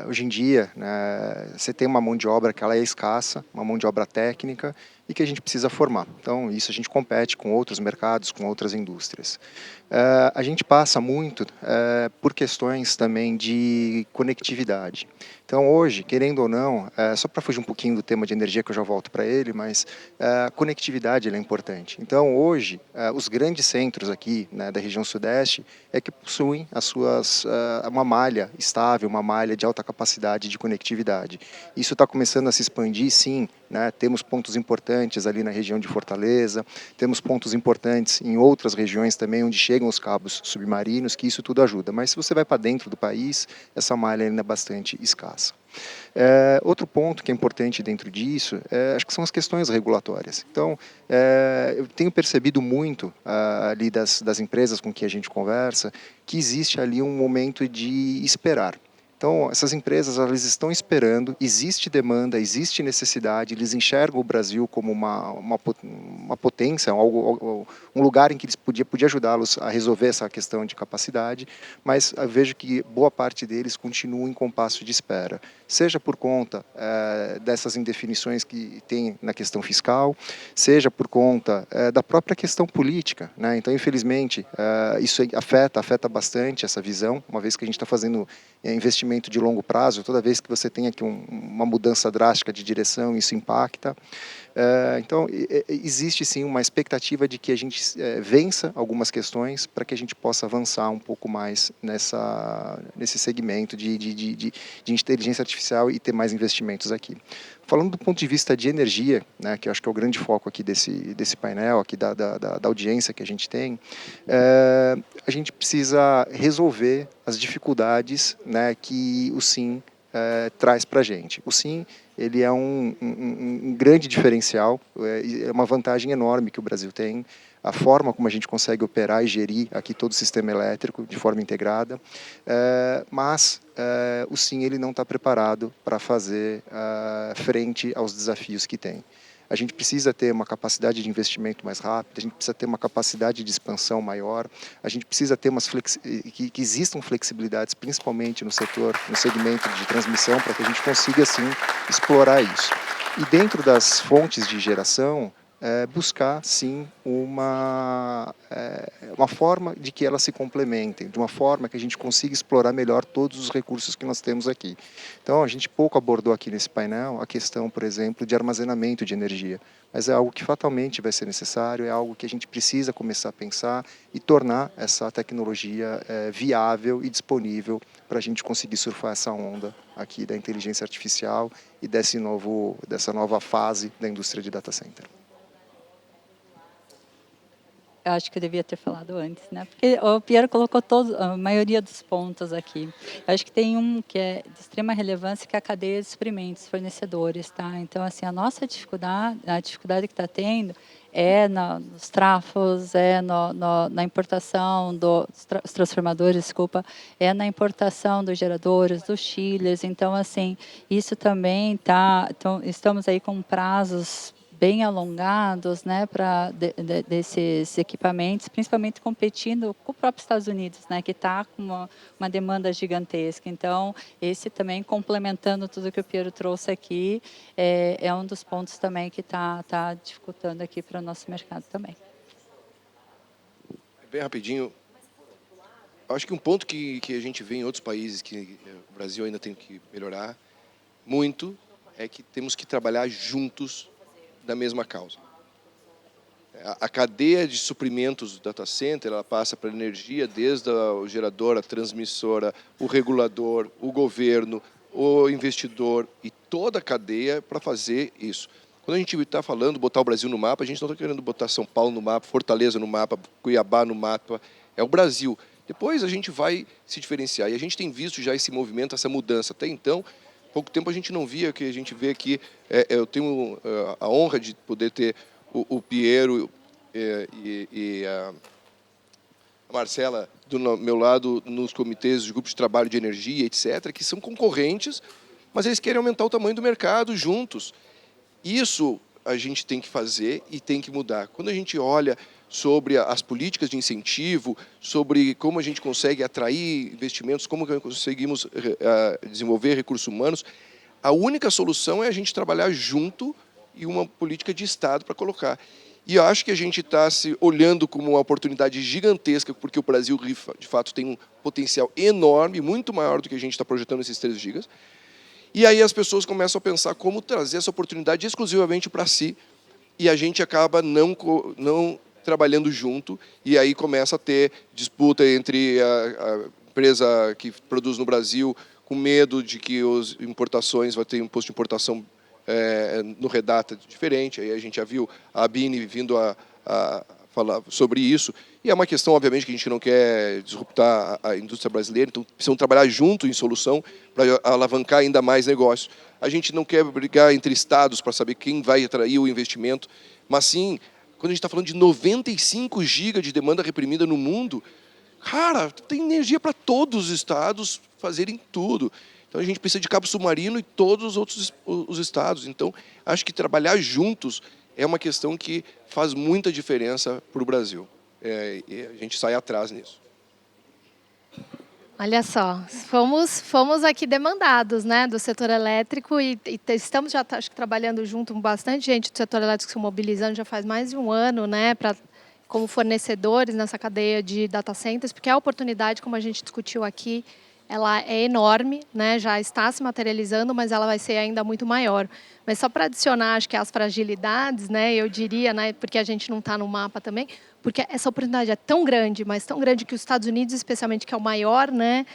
S4: hoje em dia, né, você tem uma mão de obra que ela é escassa, uma mão de obra técnica e que a gente precisa formar. Então, isso a gente compete com outros mercados, com outras indústrias. A gente passa muito por questões também de conectividade. Então, hoje, querendo ou não, só para fugir um pouquinho do tema de energia, que eu já volto para ele, mas a conectividade é importante. Então, hoje, os grandes centros aqui, né, da região sudeste que possuem uma malha estável, uma malha de alta capacidade de conectividade. Isso está começando a se expandir, sim, né? Temos pontos importantes ali na região de Fortaleza, temos pontos importantes em outras regiões também, onde chegam os cabos submarinos, que isso tudo ajuda. Mas se você vai para dentro do país, essa malha ainda é bastante escassa. Outro ponto que é importante dentro disso, acho que são as questões regulatórias. Então, eu tenho percebido muito ali das empresas com que a gente conversa, que existe ali um momento de esperar. Então, essas empresas elas estão esperando, existe demanda, existe necessidade, eles enxergam o Brasil como uma potência, um lugar em que eles podia ajudá-los a resolver essa questão de capacidade, mas eu vejo que boa parte deles continuam em compasso de espera, seja por conta dessas indefinições que tem na questão fiscal, seja por conta da própria questão política, né? Então, infelizmente, isso afeta bastante essa visão, uma vez que a gente está fazendo investimento de longo prazo, toda vez que você tem aqui uma mudança drástica de direção, isso impacta. Então, existe sim uma expectativa de que a gente vença algumas questões para que a gente possa avançar um pouco mais nesse segmento de inteligência artificial e ter mais investimentos aqui. Falando do ponto de vista de energia, né, que eu acho que é o grande foco aqui desse painel, aqui da audiência que a gente tem, a gente precisa resolver as dificuldades, né, que o SIM traz para a gente. O SIM ele é um grande diferencial, é uma vantagem enorme que o Brasil tem, a forma como a gente consegue operar e gerir aqui todo o sistema elétrico de forma integrada, mas o SIM ele não está preparado para fazer frente aos desafios que tem. A gente precisa ter uma capacidade de investimento mais rápida, a gente precisa ter uma capacidade de expansão maior, a gente precisa ter que existam flexibilidades, principalmente no segmento de transmissão, para que a gente consiga, assim, explorar isso. E dentro das fontes de geração, buscar, sim, uma forma de que elas se complementem, de uma forma que a gente consiga explorar melhor todos os recursos que nós temos aqui. Então, a gente pouco abordou aqui nesse painel a questão, por exemplo, de armazenamento de energia, mas é algo que fatalmente vai ser necessário, é algo que a gente precisa começar a pensar e tornar essa tecnologia viável e disponível para a gente conseguir surfar essa onda aqui da inteligência artificial e dessa nova fase da indústria de data center.
S6: Eu acho que eu devia ter falado antes, né? Porque o Piero colocou a maioria dos pontos aqui. Eu acho que tem um que é de extrema relevância, que é a cadeia de suprimentos, fornecedores, tá? Então, assim, a dificuldade que está tendo é nos trafos, é na importação os transformadores, desculpa, é na importação dos geradores, dos chillers. Então, assim, isso também tá. Então, estamos aí com prazos bem alongados, né, para desses equipamentos, principalmente competindo com o próprio Estados Unidos, né, que está com uma demanda gigantesca. Então, esse também, complementando tudo que o Piero trouxe aqui, é um dos pontos também que está dificultando aqui para o nosso mercado também.
S3: Bem rapidinho, acho que um ponto que a gente vê em outros países, que o Brasil ainda tem que melhorar muito, é que temos que trabalhar juntos da mesma causa. A cadeia de suprimentos do data center, ela passa para a energia, desde o gerador, a transmissora, o regulador, o governo, o investidor e toda a cadeia para fazer isso. Quando a gente está falando botar o Brasil no mapa, a gente não está querendo botar São Paulo no mapa, Fortaleza no mapa, Cuiabá no mapa, é o Brasil. Depois a gente vai se diferenciar e a gente tem visto já esse movimento, essa mudança. Até então, pouco tempo a gente não via, que a gente vê aqui, eu tenho a honra de poder ter o Piero e a Marcela do meu lado nos comitês dos grupos de trabalho de energia, etc., que são concorrentes, mas eles querem aumentar o tamanho do mercado juntos. Isso a gente tem que fazer e tem que mudar. Quando a gente olha sobre as políticas de incentivo, sobre como a gente consegue atrair investimentos, como conseguimos desenvolver recursos humanos, a única solução é a gente trabalhar junto e uma política de Estado para colocar. E eu acho que a gente está se olhando como uma oportunidade gigantesca, porque o Brasil, de fato, tem um potencial enorme, muito maior do que a gente está projetando esses 3 gigas. E aí as pessoas começam a pensar como trazer essa oportunidade exclusivamente para si, e a gente acaba não trabalhando junto, e aí começa a ter disputa entre a empresa que produz no Brasil, com medo de que as importações vai ter um imposto de importação no Redata diferente. Aí a gente já viu a ABINE vindo a falar sobre isso, e é uma questão, obviamente, que a gente não quer disruptar a indústria brasileira, então precisamos trabalhar junto em solução para alavancar ainda mais negócios. A gente não quer brigar entre estados para saber quem vai atrair o investimento, mas sim, quando a gente está falando de 95 GB de demanda reprimida no mundo, cara, tem energia para todos os estados fazerem tudo. Então a gente precisa de cabo submarino e todos os outros os estados. Então, acho que trabalhar juntos é uma questão que faz muita diferença para o Brasil. E a gente sai atrás nisso.
S2: Olha só, fomos aqui demandados, né, do setor elétrico e estamos já acho que trabalhando junto com bastante gente do setor elétrico se mobilizando já faz mais de um ano, né, como fornecedores nessa cadeia de data centers, porque a oportunidade, como a gente discutiu aqui, ela é enorme, né, já está se materializando, mas ela vai ser ainda muito maior. Mas só para adicionar, acho que as fragilidades, né, eu diria, né, porque a gente não está no mapa também, porque essa oportunidade é tão grande, mas tão grande que os Estados Unidos, especialmente, que é o maior, né,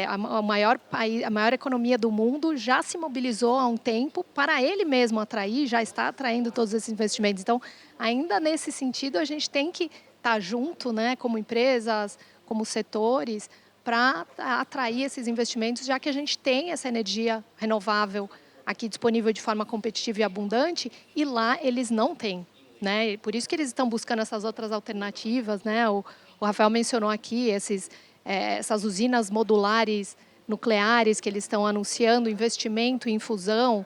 S2: a maior país, a maior economia do mundo, já se mobilizou há um tempo para ele mesmo atrair, já está atraindo todos esses investimentos. Então, ainda nesse sentido, a gente tem que estar junto, né, como empresas, como setores, para atrair esses investimentos, já que a gente tem essa energia renovável aqui disponível de forma competitiva e abundante, e lá eles não têm, né? Por isso que eles estão buscando essas outras alternativas, né? O Rafael mencionou aqui essas usinas modulares nucleares que eles estão anunciando, investimento em fusão,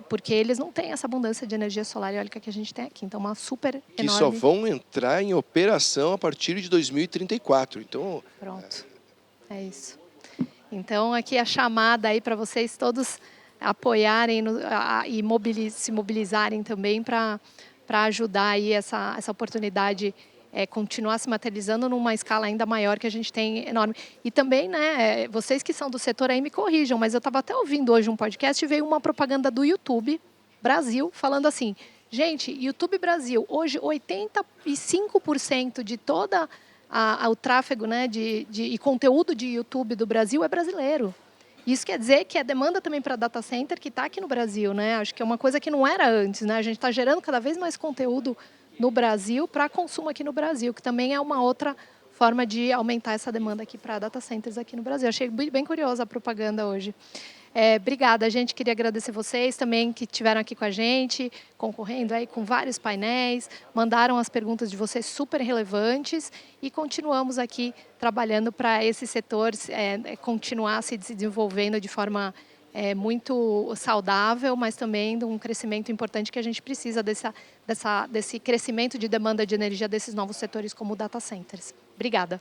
S2: porque eles não têm essa abundância de energia solar e eólica que a gente tem aqui. Então, uma super enorme...
S3: Que só vão entrar em operação a partir de 2034. Então...
S2: Pronto. É isso. Então, aqui a chamada aí para vocês todos apoiarem e se mobilizarem também para ajudar aí essa oportunidade continuar se materializando numa escala ainda maior que a gente tem enorme. E também, né, vocês que são do setor aí me corrijam, mas eu estava até ouvindo hoje um podcast e veio uma propaganda do YouTube Brasil falando assim, gente, YouTube Brasil, hoje 85% de toda o tráfego, né, e conteúdo de YouTube do Brasil é brasileiro. Isso quer dizer que é demanda também para data center que está aqui no Brasil, né? Acho que é uma coisa que não era antes, né? A gente está gerando cada vez mais conteúdo no Brasil para consumo aqui no Brasil, que também é uma outra forma de aumentar essa demanda aqui para data centers aqui no Brasil. Achei bem curiosa a propaganda hoje. Obrigada, gente. Queria agradecer vocês também que estiveram aqui com a gente, concorrendo aí com vários painéis, mandaram as perguntas de vocês super relevantes e continuamos aqui trabalhando para esse setor continuar se desenvolvendo de forma muito saudável, mas também de um crescimento importante que a gente precisa desse crescimento de demanda de energia desses novos setores como data centers. Obrigada.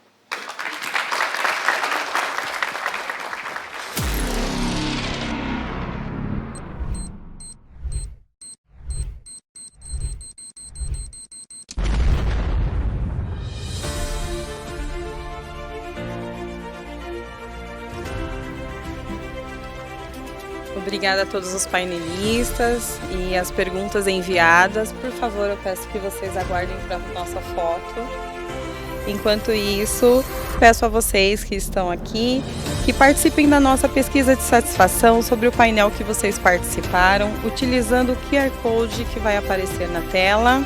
S1: Obrigada a todos os painelistas e as perguntas enviadas. Por favor, eu peço que vocês aguardem para a nossa foto. Enquanto isso, peço a vocês que estão aqui que participem da nossa pesquisa de satisfação sobre o painel que vocês participaram, utilizando o QR Code que vai aparecer na tela.